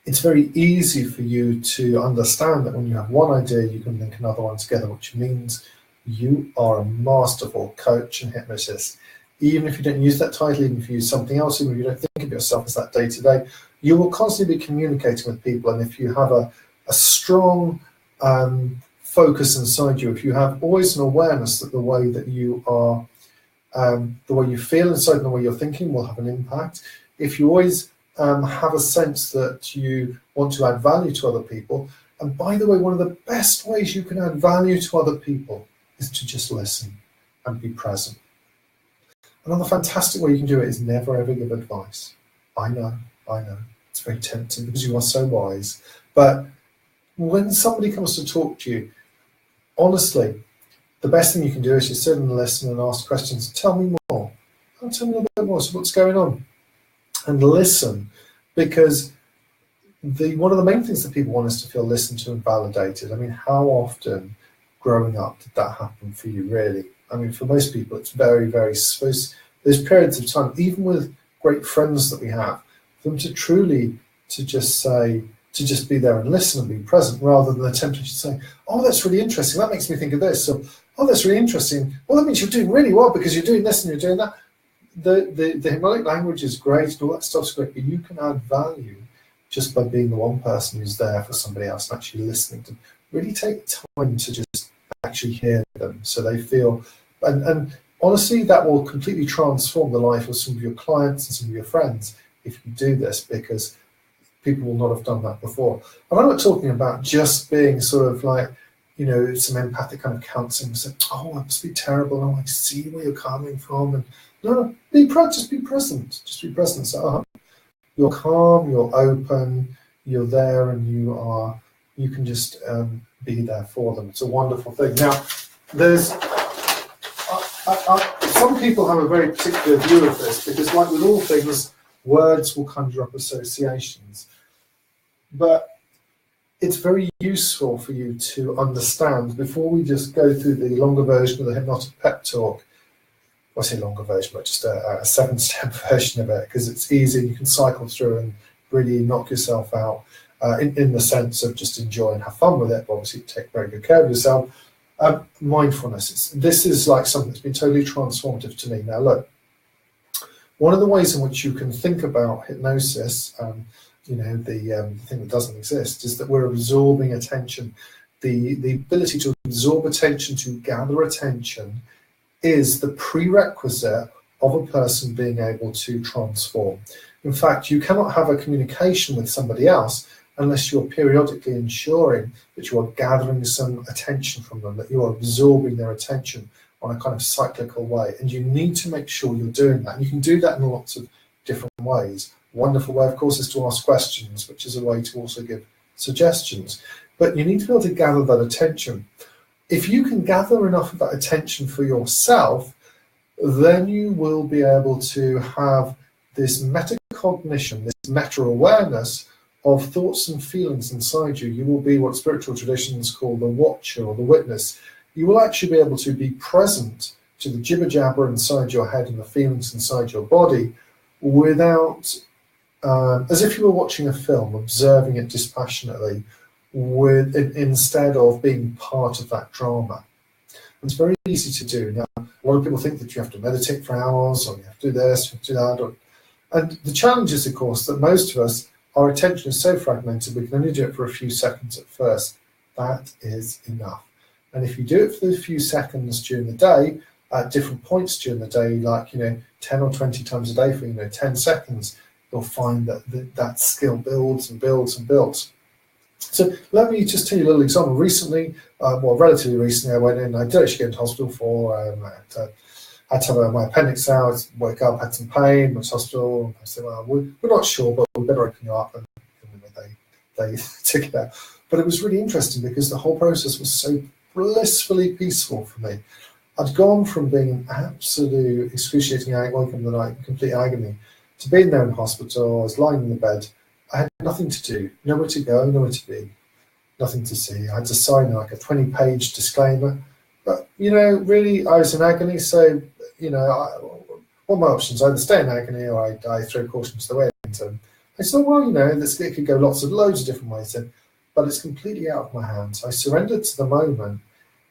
it's very easy for you to understand that when you have one idea, you can link another one together, which means you are a masterful coach and hypnotist. Even if you don't use that title, even if you use something else, even if you don't think of yourself as that day to day, you will constantly be communicating with people. And if you have a strong focus inside you, if you have always an awareness that the way that you are, the way you feel inside and the way you're thinking will have an impact. If you always have a sense that you want to add value to other people, and by the way, one of the best ways you can add value to other people is to just listen and be present. Another fantastic way you can do it is never ever give advice. I know, it's very tempting because you are so wise, but when somebody comes to talk to you, honestly, the best thing you can do is just sit and listen and ask questions. Tell me more. Tell me a little bit more. So what's going on? And listen, because one of the main things that people want is to feel listened to and validated. I mean, how often growing up did that happen for you, really? I mean, for most people, it's very, very, there's periods of time, even with great friends that we have, for them to truly, to just be there and listen and be present, rather than the temptation to say, oh, that's really interesting, that makes me think of this. So, oh, that's really interesting. Well, that means you're doing really well because you're doing this and you're doing that. The hypnotic language is great and all that stuff's great, but you can add value just by being the one person who's there for somebody else and actually listening to really take time to just actually hear them so they feel, and honestly, that will completely transform the life of some of your clients and some of your friends if you do this, because people will not have done that before. And I'm not talking about just being sort of like, some empathic kind of counseling, saying, oh, that must be terrible, oh, I see where you're coming from. And no, just be present. Just be present. So you're calm, you're open, you're there, and you can just be there for them. It's a wonderful thing. Now, there's some people have a very particular view of this, because like with all things, Words will conjure up associations. But it's very useful for you to understand, before we just go through the longer version of the hypnotic pep talk, I say longer version, but just a 7-step version of it, because it's easy. You can cycle through and really knock yourself out in the sense of just enjoy and have fun with it, but obviously take very good care of yourself. Mindfulness, this is like something that's been totally transformative to me. Now look, one of the ways in which you can think about hypnosis, the thing that doesn't exist, is that we're absorbing attention. The ability to absorb attention, to gather attention, is the prerequisite of a person being able to transform. In fact, you cannot have a communication with somebody else unless you're periodically ensuring that you are gathering some attention from them, that you are absorbing their attention on a kind of cyclical way. And you need to make sure you're doing that. And you can do that in lots of different ways. A wonderful way, of course, is to ask questions, which is a way to also give suggestions. But you need to be able to gather that attention. If you can gather enough of that attention for yourself, then you will be able to have this metacognition, this meta-awareness of thoughts and feelings inside you. You will be what spiritual traditions call the watcher or the witness. You will actually be able to be present to the jibber-jabber inside your head and the feelings inside your body without, as if you were watching a film, observing it dispassionately, instead of being part of that drama. It's very easy to do. Now, a lot of people think that you have to meditate for hours, or you have to do this, you have to do that. And the challenge is, of course, that most of us, our attention is so fragmented, we can only do it for a few seconds at first. That is enough. And if you do it for a few seconds during the day, at different points during the day, like 10 or 20 times a day for 10 seconds, you'll find that that skill builds and builds and builds. So let me just tell you a little example. Recently, relatively recently, I went in. I did actually get into hospital for. I had to have my appendix out. Woke up, had some pain. Went to hospital. I said, "Well, we're not sure, but we better open you up." And they took it out. But it was really interesting because the whole process was so blissfully peaceful for me. I'd gone from being in absolute excruciating agony, woke up in the night, complete agony, to being there in hospital. I was lying in the bed. I had nothing to do, nowhere to go, nowhere to be, nothing to see. I had to sign like a 20-page disclaimer. But, really, I was in agony, so, what are my options? I either stay in agony or I throw caution to the wind. And I said, well, it could go loads of different ways, but it's completely out of my hands. I surrendered to the moment,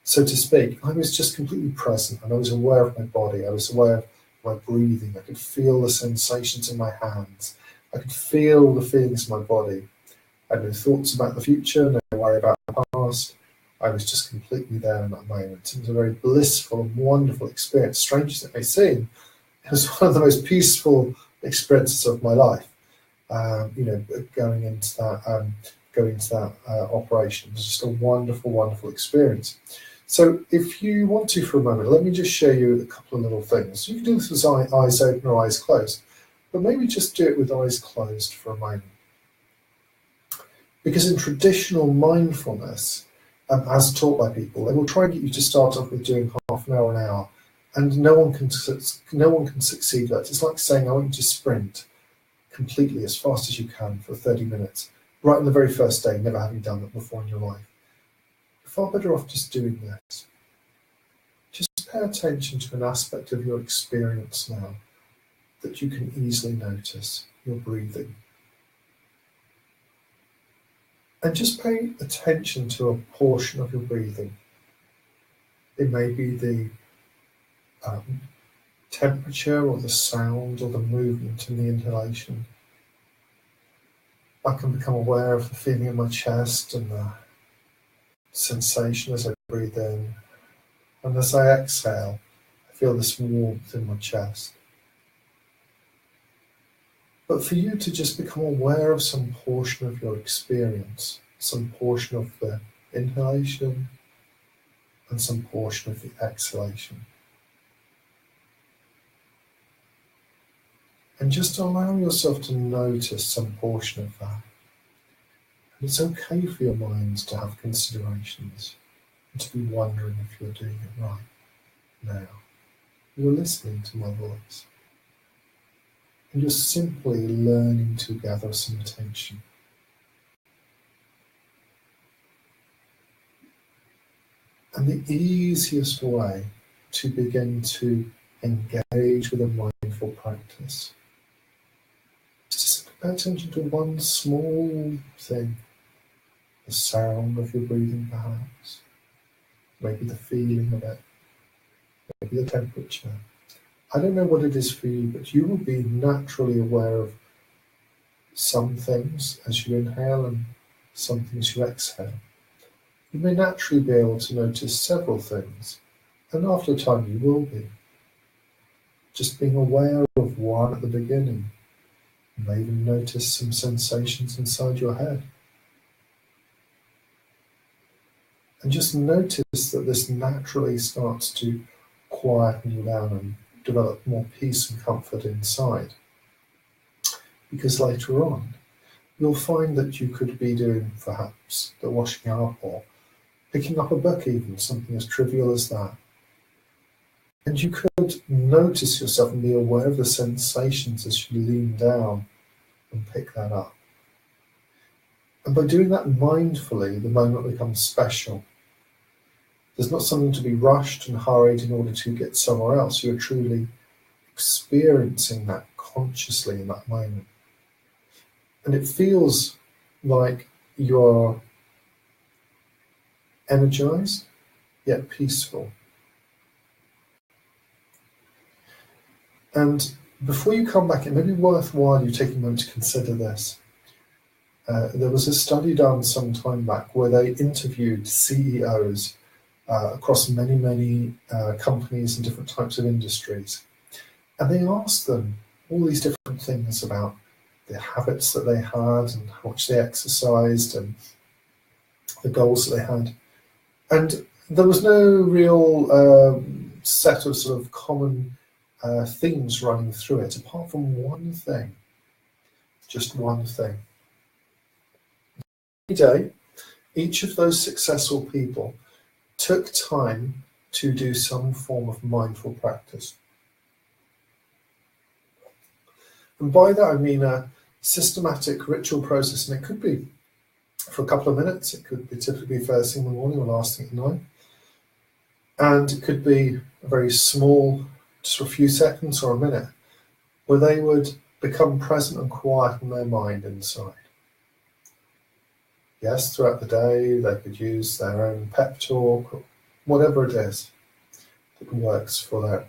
so to speak. I was just completely present, and I was aware of my body. I was aware of my breathing. I could feel the sensations in my hands. I could feel the feelings in my body. I had no thoughts about the future, no worry about the past. I was just completely there in that moment. It was a very blissful and wonderful experience. Strange as it may seem, it was one of the most peaceful experiences of my life. Going into that operation, it was just a wonderful, wonderful experience. So if you want to for a moment, let me just show you a couple of little things. You can do this with eyes open or eyes closed. But maybe just do it with eyes closed for a moment. Because in traditional mindfulness, as taught by people, they will try and get you to start off with doing half an hour, and no one can succeed at it. It's like saying, I want you to sprint completely as fast as you can for 30 minutes, right on the very first day, never having done that before in your life. You're far better off just doing this. Just pay attention to an aspect of your experience now that you can easily notice, your breathing. And just pay attention to a portion of your breathing. It may be the temperature or the sound or the movement in the inhalation. I can become aware of the feeling in my chest and the sensation as I breathe in. And as I exhale, I feel this warmth in my chest. But for you to just become aware of some portion of your experience, some portion of the inhalation and some portion of the exhalation. And just allow yourself to notice some portion of that. And it's okay for your mind to have considerations and to be wondering if you're doing it right now. You're listening to my voice. And you're simply learning to gather some attention. And the easiest way to begin to engage with a mindful practice is to simply pay attention to one small thing. The sound of your breathing, perhaps. Maybe the feeling of it. Maybe the temperature. I don't know what it is for you, but you will be naturally aware of some things as you inhale and some things you exhale. You may naturally be able to notice several things, and after a time you will be. Just being aware of one at the beginning. You may even notice some sensations inside your head. And just notice that this naturally starts to quieten you down and develop more peace and comfort inside. Because later on, you'll find that you could be doing perhaps the washing up or picking up a book even, something as trivial as that. And you could notice yourself and be aware of the sensations as you lean down and pick that up. And by doing that mindfully, the moment becomes special. There's not something to be rushed and hurried in order to get somewhere else. You're truly experiencing that consciously in that moment. And it feels like you're energized, yet peaceful. And before you come back, it may be worthwhile you taking a moment to consider this. There was a study done some time back where they interviewed CEOs across many companies and different types of industries. And they asked them all these different things about the habits that they had and how much they exercised and the goals that they had. And there was no real set of sort of common themes running through it, apart from one thing, just one thing. Every day, each of those successful people took time to do some form of mindful practice. And by that I mean a systematic ritual process, and it could be for a couple of minutes, it could be typically first thing in the morning or last thing at night, and it could be a very small, just for a few seconds or a minute, where they would become present and quiet in their mind inside. Yes, throughout the day they could use their own pep talk, or whatever it is that works for them.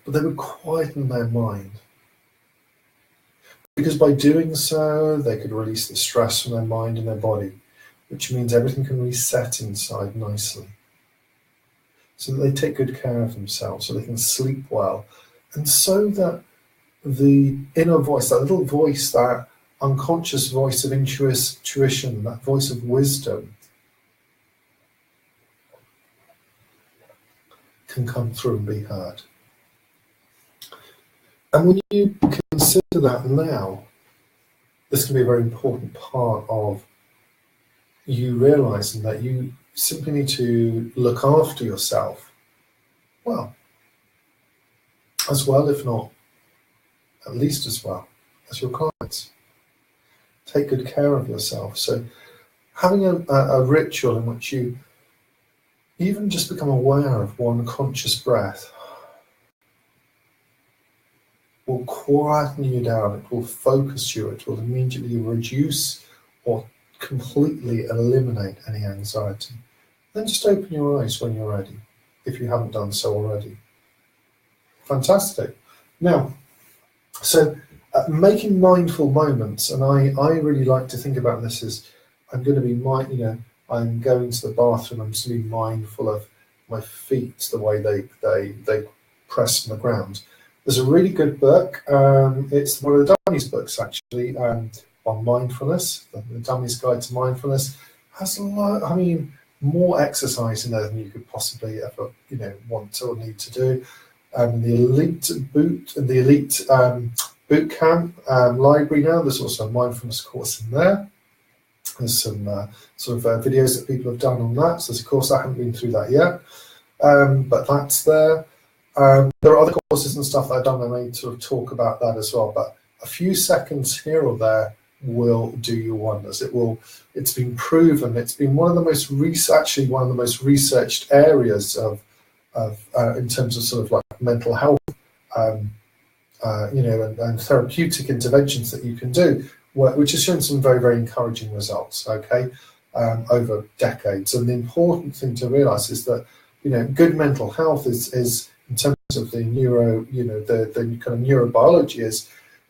But they would quieten their mind. Because by doing so, they could release the stress from their mind and their body, which means everything can reset inside nicely. So that they take good care of themselves, so they can sleep well. And so that the inner voice, that little voice, that unconscious voice of intuition, that voice of wisdom, can come through and be heard. And when you consider that now, this can be a very important part of you realizing that you simply need to look after yourself, well, as well, if not at least as well as your clients. Take good care of yourself. So having a ritual in which you even just become aware of one conscious breath will quieten you down, it will focus you, it will immediately reduce or completely eliminate any anxiety. Then just open your eyes when you're ready, if you haven't done so already. Fantastic. Now, so making mindful moments, and I really like to think about this as I'm going to be I'm going to the bathroom, I'm just going to be mindful of my feet, the way they press on the ground. There's a really good book, it's one of the Dummies books actually, on mindfulness, the Dummies Guide to Mindfulness. Has a lot, more exercise in there than you could possibly ever, want or need to do. The Elite Boot Camp library now, there's also a mindfulness course in there. There's some videos that people have done on that. So, of course, I haven't been through that yet, but that's there. There are other courses and stuff that I've done. I may sort of talk about that as well, but a few seconds here or there will do you wonders. It's been proven. It's been one of the most researched areas of in terms of sort of like mental health, and therapeutic interventions that you can do, which has shown some very, very encouraging results. Okay, over decades. And the important thing to realise is that good mental health is in terms of the the kind of neurobiology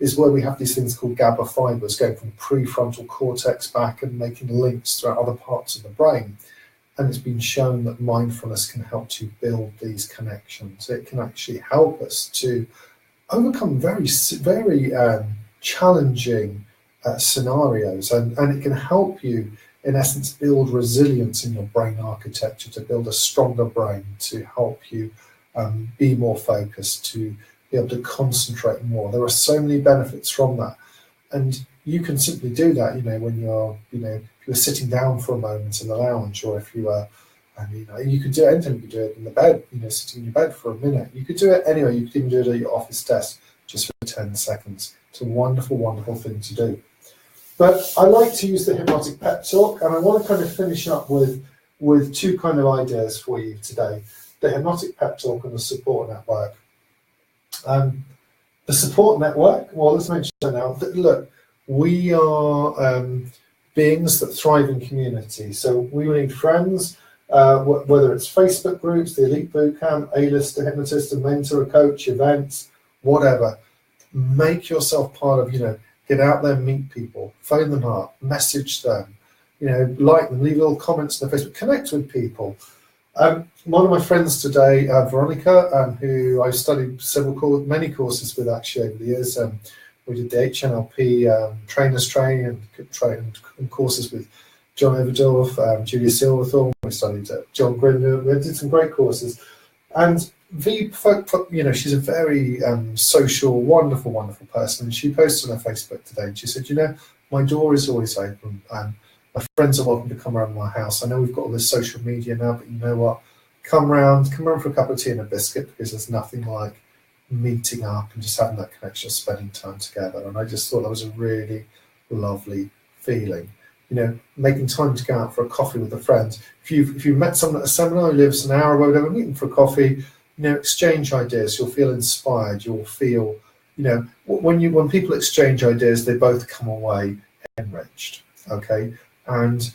is where we have these things called GABA fibers going from prefrontal cortex back and making links throughout other parts of the brain. And it's been shown that mindfulness can help to build these connections. It can actually help us to overcome very, very challenging scenarios, and it can help you, in essence, build resilience in your brain architecture, to build a stronger brain, to help you be more focused, to be able to concentrate more. There are so many benefits from that, and you can simply do that. When you're, if you're sitting down for a moment in the lounge, or if you are, you could do it anytime. You could do it in the bed, sitting in your bed for a minute. You could do it anywhere. You could even do it at your office desk, just for 10 seconds. It's a wonderful, wonderful thing to do. But I like to use the hypnotic pep talk, and I want to kind of finish up with two kind of ideas for you today: the hypnotic pep talk and the support network. The support network, well, let's mention that now. Look, we are beings that thrive in community. So we need friends, whether it's Facebook groups, the Elite Bootcamp, A-List, a hypnotist, a mentor, a coach, events, whatever. Make yourself part of, get out there, meet people, phone them up, message them, like them, leave little comments on their Facebook, connect with people. One of my friends today, Veronica, who I've studied many courses with actually over the years. We did the HNLP trainers training and courses with John Overdorf, Julia Silverthorne. We studied John Grinder. We did some great courses. And she's a very social, wonderful, wonderful person. And she posted on her Facebook today, and she said, my door is always open, and my friends are welcome to come around my house. I know we've got all this social media now, but you know what? Come around for a cup of tea and a biscuit, because there's nothing like meeting up and just having that connection, spending time together. And I just thought that was a really lovely feeling. Making time to go out for a coffee with a friend. If you've met someone at a seminar who lives an hour away, whatever, meet them for a coffee, exchange ideas. You'll feel inspired. You'll feel, when people exchange ideas, they both come away enriched. Okay. And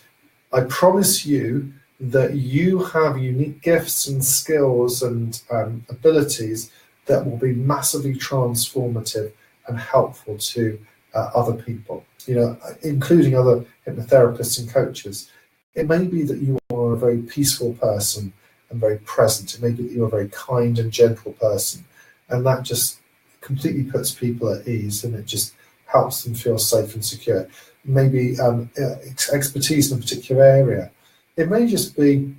I promise you that you have unique gifts and skills and abilities that will be massively transformative and helpful to other people, including other hypnotherapists and coaches. It may be that you are a very peaceful person and very present. It may be that you're a very kind and gentle person, and that just completely puts people at ease, and it just helps them feel safe and secure. Maybe expertise in a particular area. It may just be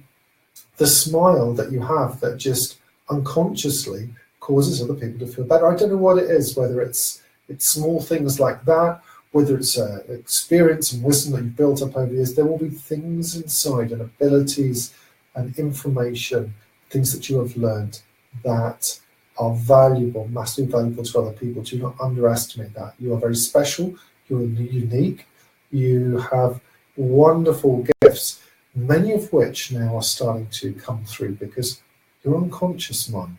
the smile that you have that just unconsciously causes other people to feel better. I don't know what it is, whether it's small things like that, whether it's experience and wisdom that you've built up over the years. There will be things inside and abilities and information, things that you have learned that are valuable, massively valuable to other people. Do not underestimate that. You are very special. You're unique. You have wonderful gifts, many of which now are starting to come through because your unconscious mind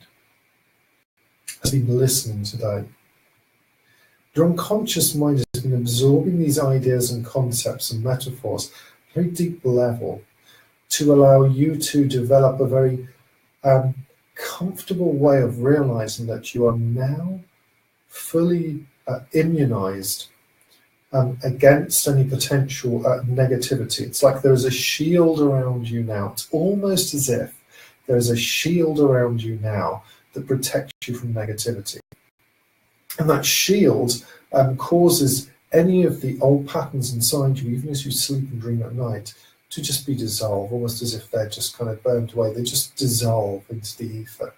has been listening today. Your unconscious mind has been absorbing these ideas and concepts and metaphors at a very deep level to allow you to develop a very comfortable way of realizing that you are now fully immunized against any potential negativity. It's like there is a shield around you now. It's almost as if there is a shield around you now that protects you from negativity. And that shield causes any of the old patterns inside you, even as you sleep and dream at night, to just be dissolved, almost as if they're just kind of burned away. They just dissolve into the ether,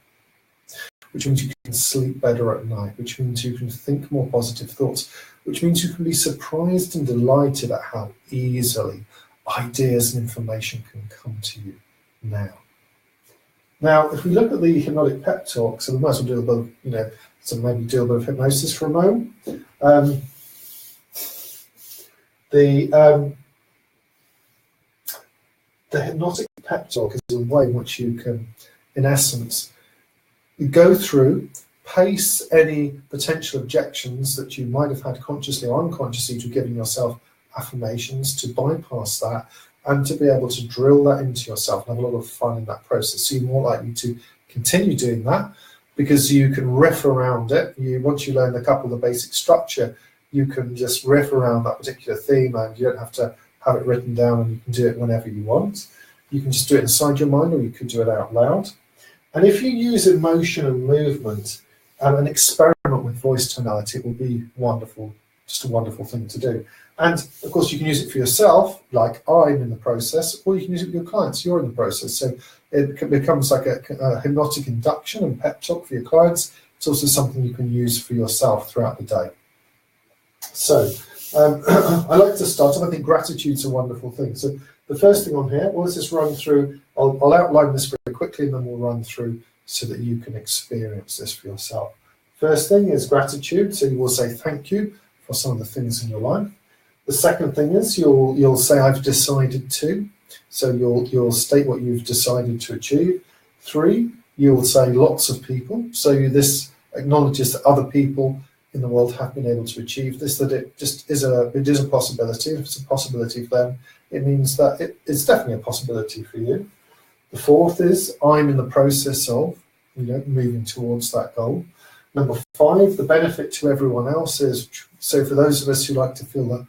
which means you can sleep better at night, which means you can think more positive thoughts, which means you can be surprised and delighted at how easily ideas and information can come to you now. Now, if we look at the hypnotic pep talk, so we might as well do a bit of, so maybe do a bit of hypnosis for a moment. The hypnotic pep talk is a way in which you can, in essence, go through, pace any potential objections that you might have had consciously or unconsciously to giving yourself affirmations, to bypass that and to be able to drill that into yourself and have a lot of fun in that process. So you're more likely to continue doing that because you can riff around it. Once you learn a couple of the basic structure, you can just riff around that particular theme and you don't have to have it written down, and you can do it whenever you want. You can just do it inside your mind, or you could do it out loud. And if you use emotion and movement and experiment with voice tonality, it will be wonderful, just a wonderful thing to do. And of course, you can use it for yourself, like I'm in the process, or you can use it with your clients. You're in the process. So it becomes like a hypnotic induction and pep talk for your clients. It's also something you can use for yourself throughout the day. So I like to start off. I think gratitude's a wonderful thing. So the first thing on here, well, let's just run through. I'll outline this very quickly, and then we'll run through so that you can experience this for yourself. First thing is gratitude. So you will say thank you for some of the things in your life. The second thing is you'll say I've decided to. So you'll state what you've decided to achieve. 3, you'll say lots of people. So this acknowledges that other people in the world have been able to achieve this, that it just is a possibility. If it's a possibility for them, it means that it's definitely a possibility for you. The 4th is I'm in the process of moving towards that goal. Number 5, the benefit to everyone else is, so for those of us who like to feel that,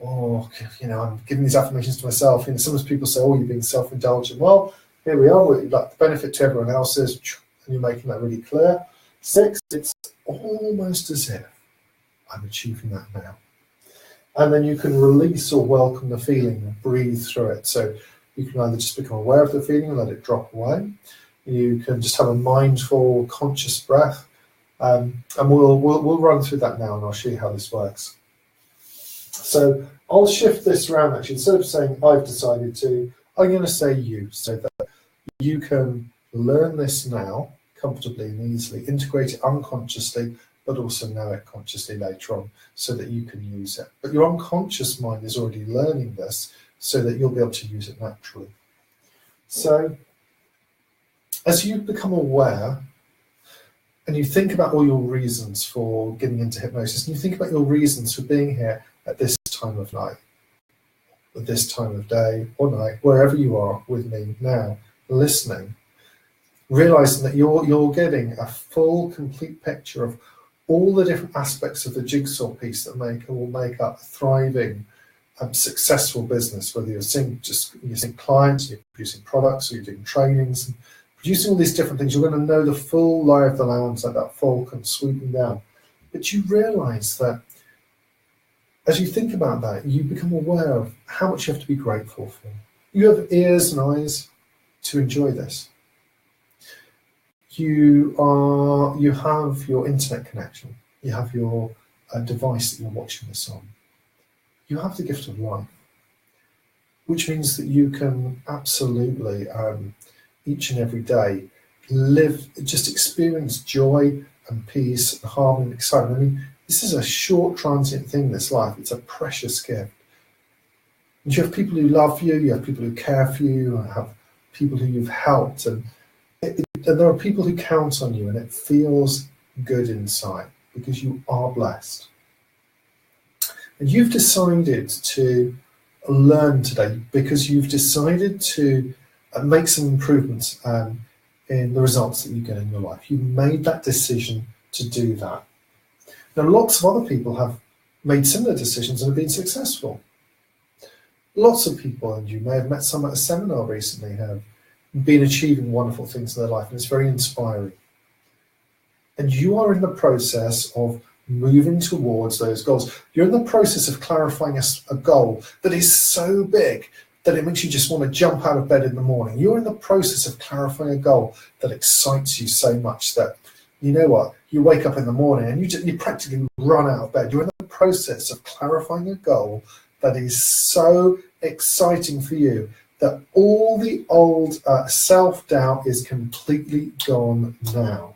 I'm giving these affirmations to myself, sometimes people say, you're being self-indulgent. Well, here we are, like the benefit to everyone else is, and you're making that really clear. 6, it's almost as if I'm achieving that now. And then you can release or welcome the feeling and breathe through it. So you can either just become aware of the feeling and let it drop away. You can just have a mindful, conscious breath. And we'll run through that now, and I'll show you how this works. So I'll shift this around actually. Instead of saying I've decided to, I'm going to say you, so that you can learn this now comfortably and easily, integrate it unconsciously, but also know it consciously later on so that you can use it. But your unconscious mind is already learning this so that you'll be able to use it naturally. So as you become aware and you think about all your reasons for getting into hypnosis, and you think about your reasons for being here at this time of night, at this time of day or night, wherever you are with me now, listening, realizing that you're getting a full, complete picture of all the different aspects of the jigsaw piece that will make up a thriving, successful business, whether you're seeing clients, you're producing products, or you're doing trainings, and producing all these different things. You're going to know the full lie of the land, like that falcon swooping down. But you realize that as you think about that, you become aware of how much you have to be grateful for. You have ears and eyes to enjoy this. You have your internet connection. You have your device that you're watching this on. You have the gift of life, which means that you can absolutely, each and every day, just experience joy and peace and harmony and excitement. I mean, this is a short, transient thing in this life. It's a precious gift. And you have people who love you, you have people who care for you, you have people who you've helped, and there are people who count on you, and it feels good inside because you are blessed. And you've decided to learn today because you've decided to make some improvements in the results that you get in your life. You made that decision to do that. Now, lots of other people have made similar decisions and have been successful. Lots of people, and you may have met some at a seminar recently, have been achieving wonderful things in their life, and it's very inspiring. And you are in the process of moving towards those goals. You're in the process of clarifying a goal that is so big that it makes you just want to jump out of bed in the morning. You're in the process of clarifying a goal that excites you so much that, you know what, you wake up in the morning and you practically run out of bed. You're in the process of clarifying a goal that is so exciting for you that all the old self-doubt is completely gone now.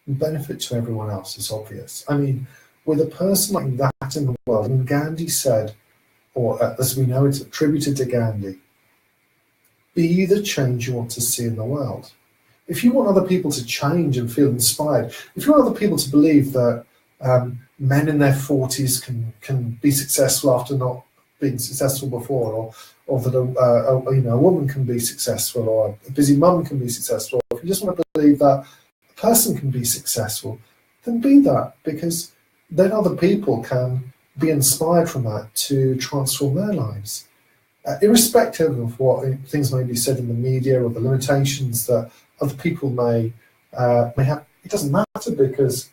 The benefit to everyone else is obvious. I mean, with a person like that in the world, and Gandhi said, or as we know it's attributed to Gandhi, be the change you want to see in the world. If you want other people to change and feel inspired, if you want other people to believe that men in their 40s can be successful after not being successful before, or that a woman can be successful, or a busy mum can be successful, if you just want to believe that a person can be successful, then be that, because then other people can be inspired from that to transform their lives. Irrespective of what things may be said in the media or the limitations that other people may have, it doesn't matter, because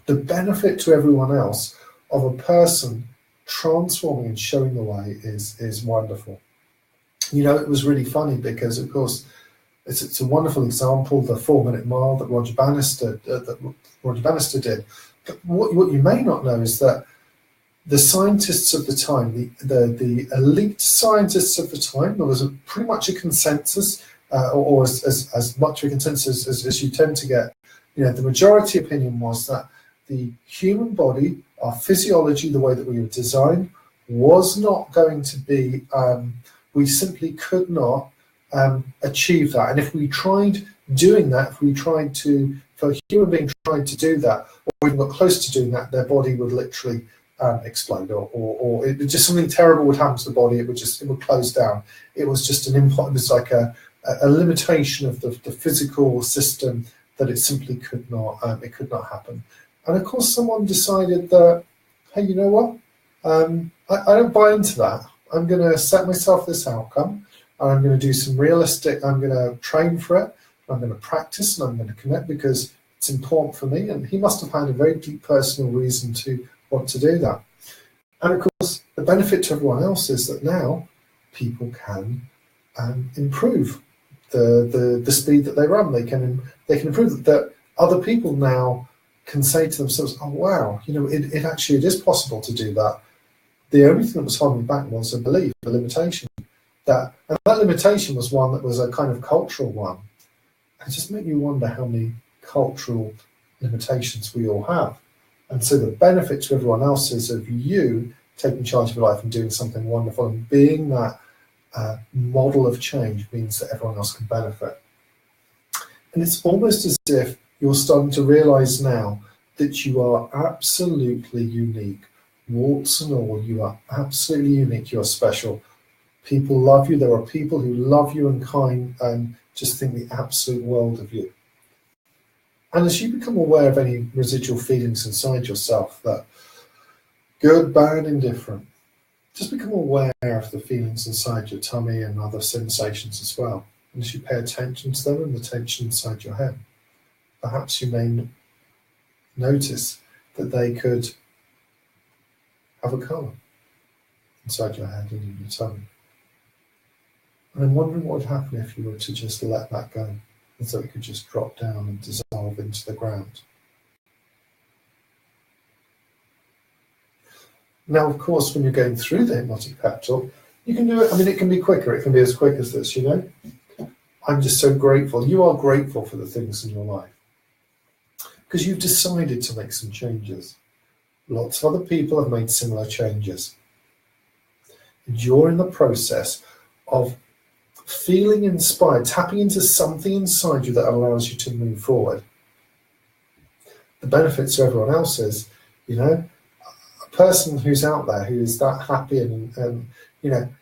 the benefit to everyone else of a person transforming and showing the way is wonderful. It was really funny because, of course, it's a wonderful example, the 4-minute mile that Roger Bannister did. But what you may not know is that the scientists of the time, the elite scientists of the time, there was pretty much a consensus, or as much of a consensus as you tend to get. The majority opinion was that the human body, our physiology, the way that we were designed, was not going to be, we simply could not achieve that. And if we tried doing that, if a human being tried to do that, or even got close to doing that, their body would literally explode, or it just something terrible would happen to the body. It would close down. It was just it was like a limitation of the physical system, that it simply could not happen. And of course, someone decided that, hey, you know what? I don't buy into that. I'm going to set myself this outcome, and I'm going to do some realistic. I'm going to train for it. I'm going to practice, and I'm going to connect, because it's important for me. And he must have had a very deep personal reason to want to do that. And of course, the benefit to everyone else is that now people can improve the speed that they run. They can improve that. Other people now can say to themselves, oh wow, it actually is possible to do that. The only thing that was holding me back was a belief, a limitation. And that limitation was one that was a kind of cultural one. It just makes you wonder how many cultural limitations we all have. And so the benefit to everyone else is of you taking charge of your life and doing something wonderful, and being that model of change means that everyone else can benefit. And it's almost as if you're starting to realize now that you are absolutely unique. Warts and all, you are absolutely unique. You are special. People love you. There are people who love you and just think the absolute world of you. And as you become aware of any residual feelings inside yourself, that good, bad, indifferent, just become aware of the feelings inside your tummy and other sensations as well. And as you pay attention to them and the tension inside your head, perhaps you may notice that they could have a colour inside your head and in your tummy. And I'm wondering what would happen if you were to just let that go, and so it could just drop down and dissolve into the ground. Now, of course, when you're going through the hypnotic pep talk, you can do it. I mean, it can be quicker. It can be as quick as this, I'm just so grateful. You are grateful for the things in your life, because you've decided to make some changes. Lots of other people have made similar changes. And you're in the process of feeling inspired, tapping into something inside you that allows you to move forward. The benefits to everyone else is, a person who's out there who is that happy and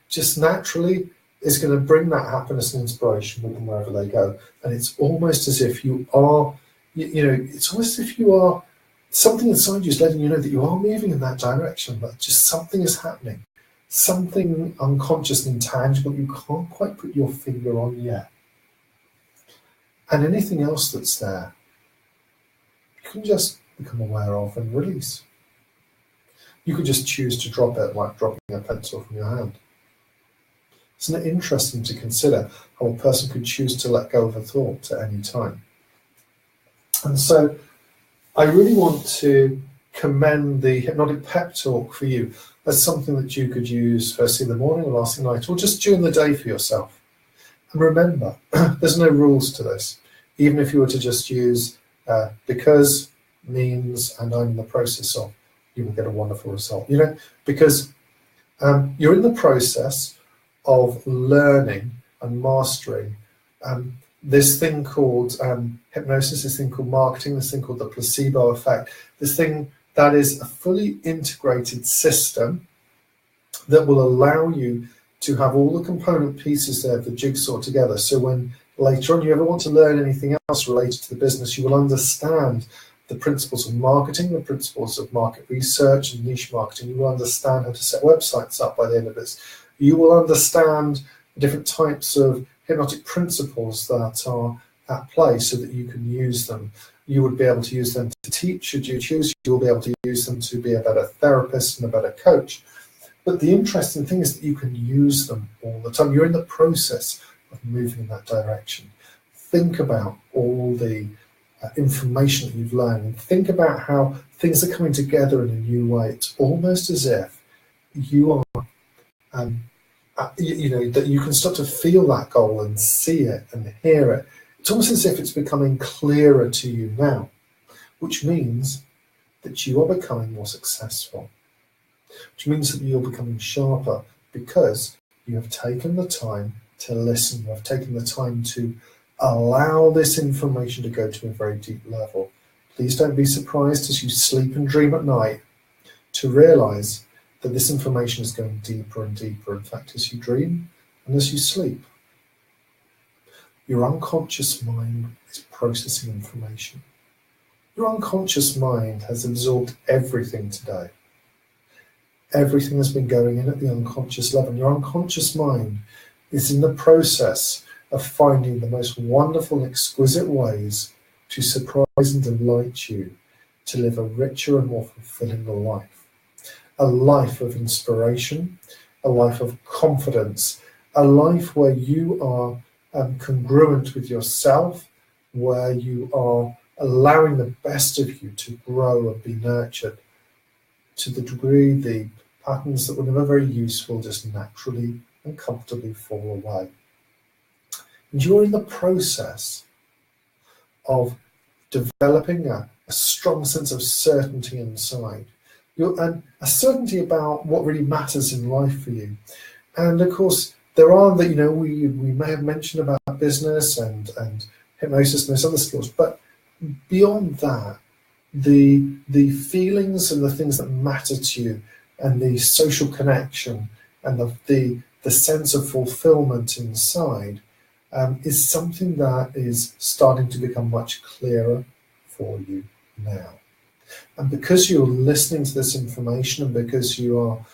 just naturally is going to bring that happiness and inspiration with them wherever they go. And it's almost as if you are, it's almost as if you are, something inside you is letting you know that you are moving in that direction, but just something is happening. Something unconscious and intangible you can't quite put your finger on yet. And anything else that's there, you can just become aware of and release. You could just choose to drop it, like dropping a pencil from your hand. Isn't it interesting to consider how a person could choose to let go of a thought at any time? And so I really want to commend the hypnotic pep talk for you as something that you could use first thing in the morning or last thing at night, or just during the day for yourself. And remember, there's no rules to this. Even if you were to just use because, means, and I'm in the process of, you will get a wonderful result. Because you're in the process of learning and mastering this thing called hypnosis, this thing called marketing, this thing called the placebo effect, this thing that is a fully integrated system that will allow you to have all the component pieces there of the jigsaw together. So when later on you ever want to learn anything else related to the business, you will understand the principles of marketing, the principles of market research and niche marketing. You will understand how to set websites up by the end of this. You will understand the different types of hypnotic principles that are at play so that you can use them. You would be able to use them to teach should you choose. You will be able to use them to be a better therapist and a better coach. But the interesting thing is that you can use them all the time. You're in the process of moving in that direction. Think about all the information that you've learned, and think about how things are coming together in a new way. It's almost as if you are, that you can start to feel that goal and see it and hear it. It's almost as if it's becoming clearer to you now, which means that you are becoming more successful, which means that you're becoming sharper because you have taken the time to listen, you have taken the time to allow this information to go to a very deep level. Please don't be surprised as you sleep and dream at night to realize that this information is going deeper and deeper. In fact, as you dream and as you sleep, your unconscious mind is processing information. Your unconscious mind has absorbed everything today. Everything has been going in at the unconscious level. Your unconscious mind is in the process of finding the most wonderful and exquisite ways to surprise and delight you to live a richer and more fulfilling life. A life of inspiration, a life of confidence, a life where you are congruent with yourself, where you are allowing the best of you to grow and be nurtured to the degree the patterns that were never very useful just naturally and comfortably fall away. And you're in the process of developing a strong sense of certainty inside. And a certainty about what really matters in life for you. And of course, there are that, we may have mentioned about business and hypnosis and those other skills, but beyond that, the feelings and the things that matter to you and the social connection and the sense of fulfillment inside is something that is starting to become much clearer for you now. And because you're listening to this information and because you are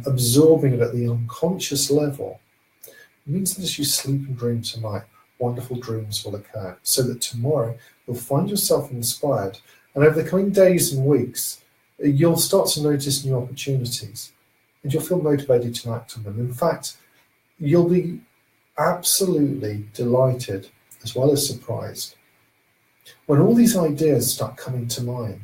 absorbing it at the unconscious level, it means that as you sleep and dream tonight, wonderful dreams will occur, so that tomorrow you'll find yourself inspired. And over the coming days and weeks, you'll start to notice new opportunities and you'll feel motivated to act on them. In fact, you'll be absolutely delighted as well as surprised when all these ideas start coming to mind.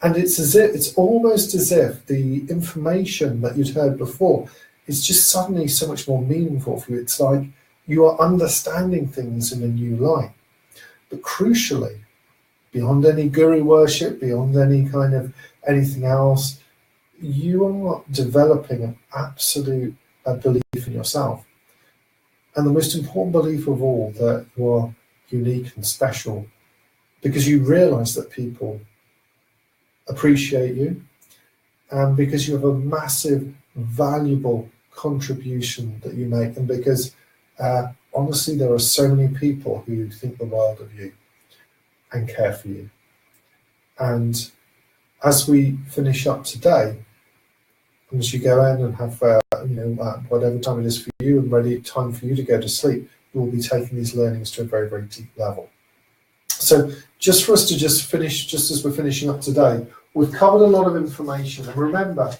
And it's almost as if the information that you'd heard before is just suddenly so much more meaningful for you. It's like you are understanding things in a new light. But crucially, beyond any guru worship, beyond any kind of anything else, you are developing an absolute belief in yourself. And the most important belief of all, that you are unique and special, because you realize that people appreciate you, and because you have a massive, valuable contribution that you make, and because honestly, there are so many people who think the world of you and care for you. And as we finish up today, and as you go in and have whatever time it is for you and ready time for you to go to sleep, you will be taking these learnings to a very, very deep level. So just for us to finish, just as we're finishing up today, we've covered a lot of information. And remember,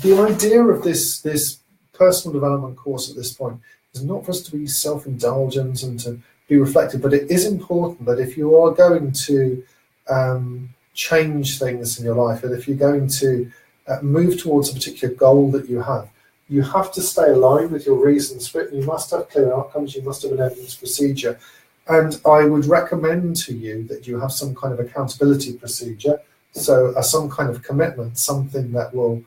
the idea of this personal development course at this point is not for us to be self-indulgent and to be reflective, but it is important that if you are going to change things in your life, and if you're going to move towards a particular goal that you have to stay aligned with your reasons for it. You must have clear outcomes, you must have an evidence procedure. And I would recommend to you that you have some kind of accountability procedure, so some kind of commitment, something that will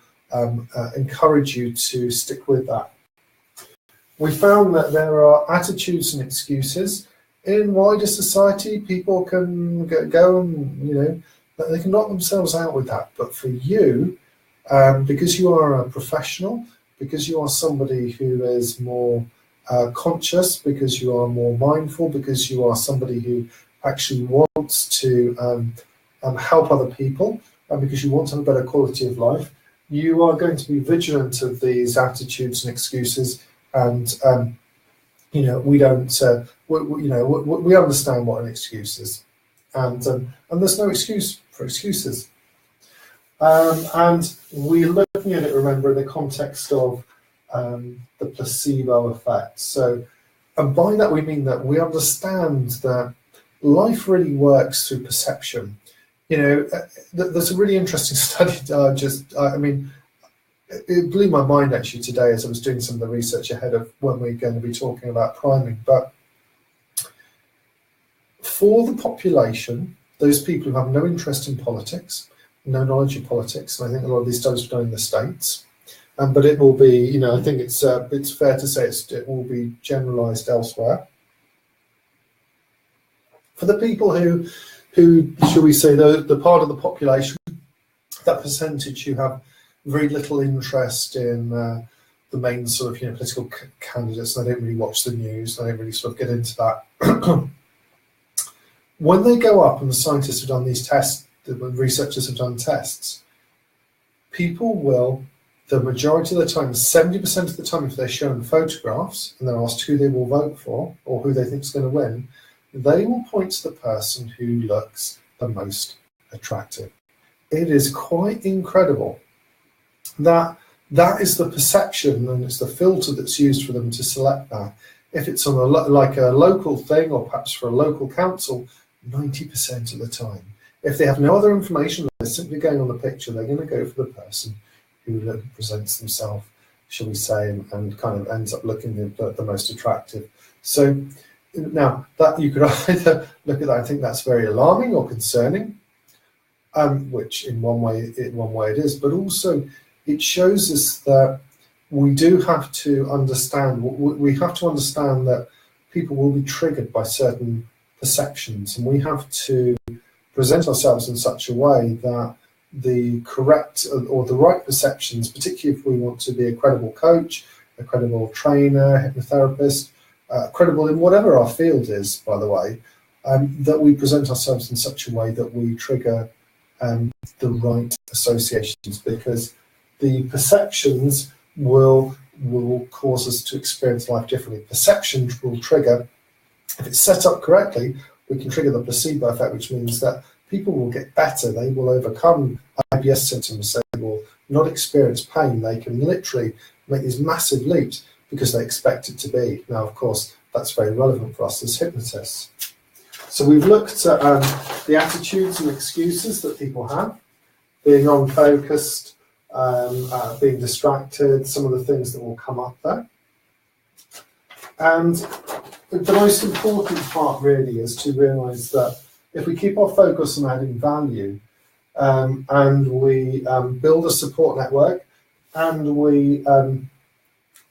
encourage you to stick with that. We found that there are attitudes and excuses. In wider society, people can go and, they can knock themselves out with that. But for you, because you are a professional, because you are somebody who is more conscious, because you are more mindful, because you are somebody who actually wants to help other people, and because you want to have a better quality of life, you are going to be vigilant of these attitudes and excuses. And we don't, we understand what an excuse is, and there's no excuse for excuses. And we're looking at it, remember, in the context of the placebo effect. So, and by that we mean that we understand that life really works through perception. There's a really interesting study. It blew my mind actually today as I was doing some of the research ahead of when we're going to be talking about priming. But for the population, those people who have no interest in politics, no knowledge of politics, and I think a lot of these studies are done in the States, but it will be, I think it's fair to say it will be generalised elsewhere. For the people who shall we say, the part of the population, that percentage who have very little interest in the main sort of political candidates, and they don't really watch the news, they don't really sort of get into that. When they go up and the scientists have done these tests, the researchers have done tests, people will, the majority of the time, 70% of the time, if they're shown photographs and they're asked who they will vote for or who they think is going to win, they will point to the person who looks the most attractive. It is quite incredible that is the perception, and it's the filter that's used for them to select that. If it's on like a local thing, or perhaps for a local council, 90% of the time. If they have no other information, they're simply going on the picture, they're going to go for the person who presents themselves, shall we say, and kind of ends up looking the most attractive. So now that you could either look at that and think that's very alarming or concerning, which in one way it is, but also it shows us that we do have to understand, that people will be triggered by certain perceptions, and we have to present ourselves in such a way that the correct or the right perceptions, particularly if we want to be a credible coach, a credible trainer, hypnotherapist, credible in whatever our field is, by the way, that we present ourselves in such a way that we trigger the right associations, because the perceptions will cause us to experience life differently. Perception will trigger, if it's set up correctly, we can trigger the placebo effect, which means that people will get better, they will overcome IBS symptoms, they will not experience pain, they can literally make these massive leaps because they expect it to be. Now, of course, that's very relevant for us as hypnotists. So we've looked at the attitudes and excuses that people have, being unfocused, being distracted, some of the things that will come up there. And the most important part really is to realise that if we keep our focus on adding value, and we build a support network, and we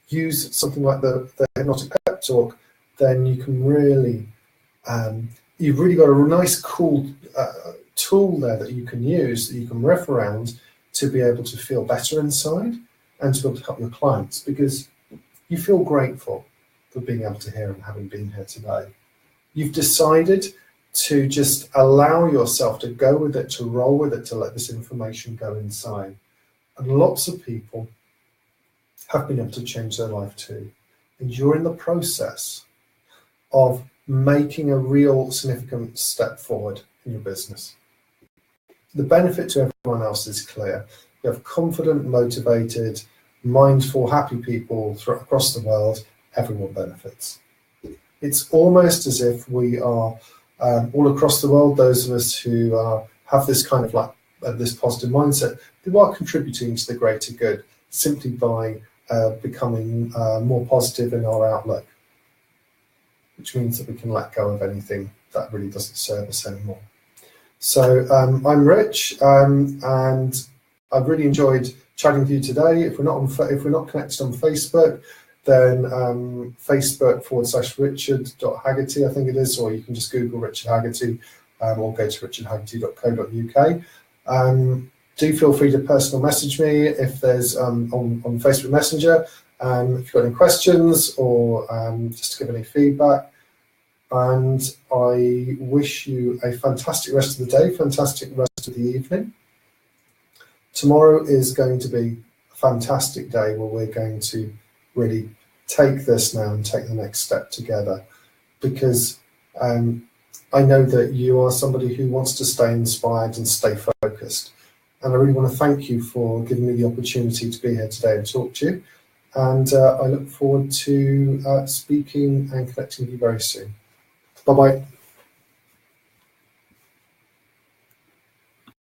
use something like the hypnotic pep talk, then you can really, you've really got a nice cool tool there that you can use, that you can riff around to be able to feel better inside and to be able to help your clients, because you feel grateful for being able to hear and having been here today. You've decided to just allow yourself to go with it, to roll with it, to let this information go inside. And lots of people have been able to change their life too. And you're in the process of making a real significant step forward in your business. The benefit to everyone else is clear. You have confident, motivated, mindful, happy people across the world. Everyone benefits. It's almost as if we are all across the world, those of us who are have this kind of like this positive mindset, who are contributing to the greater good simply by becoming more positive in our outlook, which means that we can let go of anything that really doesn't serve us anymore. So I'm Rich, and I've really enjoyed chatting with you today. If we're not connected on Facebook, then Facebook.com/Richard.Haggerty, I think it is, or you can just Google Richard Haggerty, or go to richardhaggerty.co.uk. Do feel free to personal message me if there's on Facebook Messenger, if you've got any questions or just to give any feedback. And I wish you a fantastic rest of the day, fantastic rest of the evening. Tomorrow is going to be a fantastic day where we're going to really take this now and take the next step together, because I know that you are somebody who wants to stay inspired and stay focused. And I really want to thank you for giving me the opportunity to be here today and talk to you. And I look forward to speaking and connecting with you very soon. Bye-bye.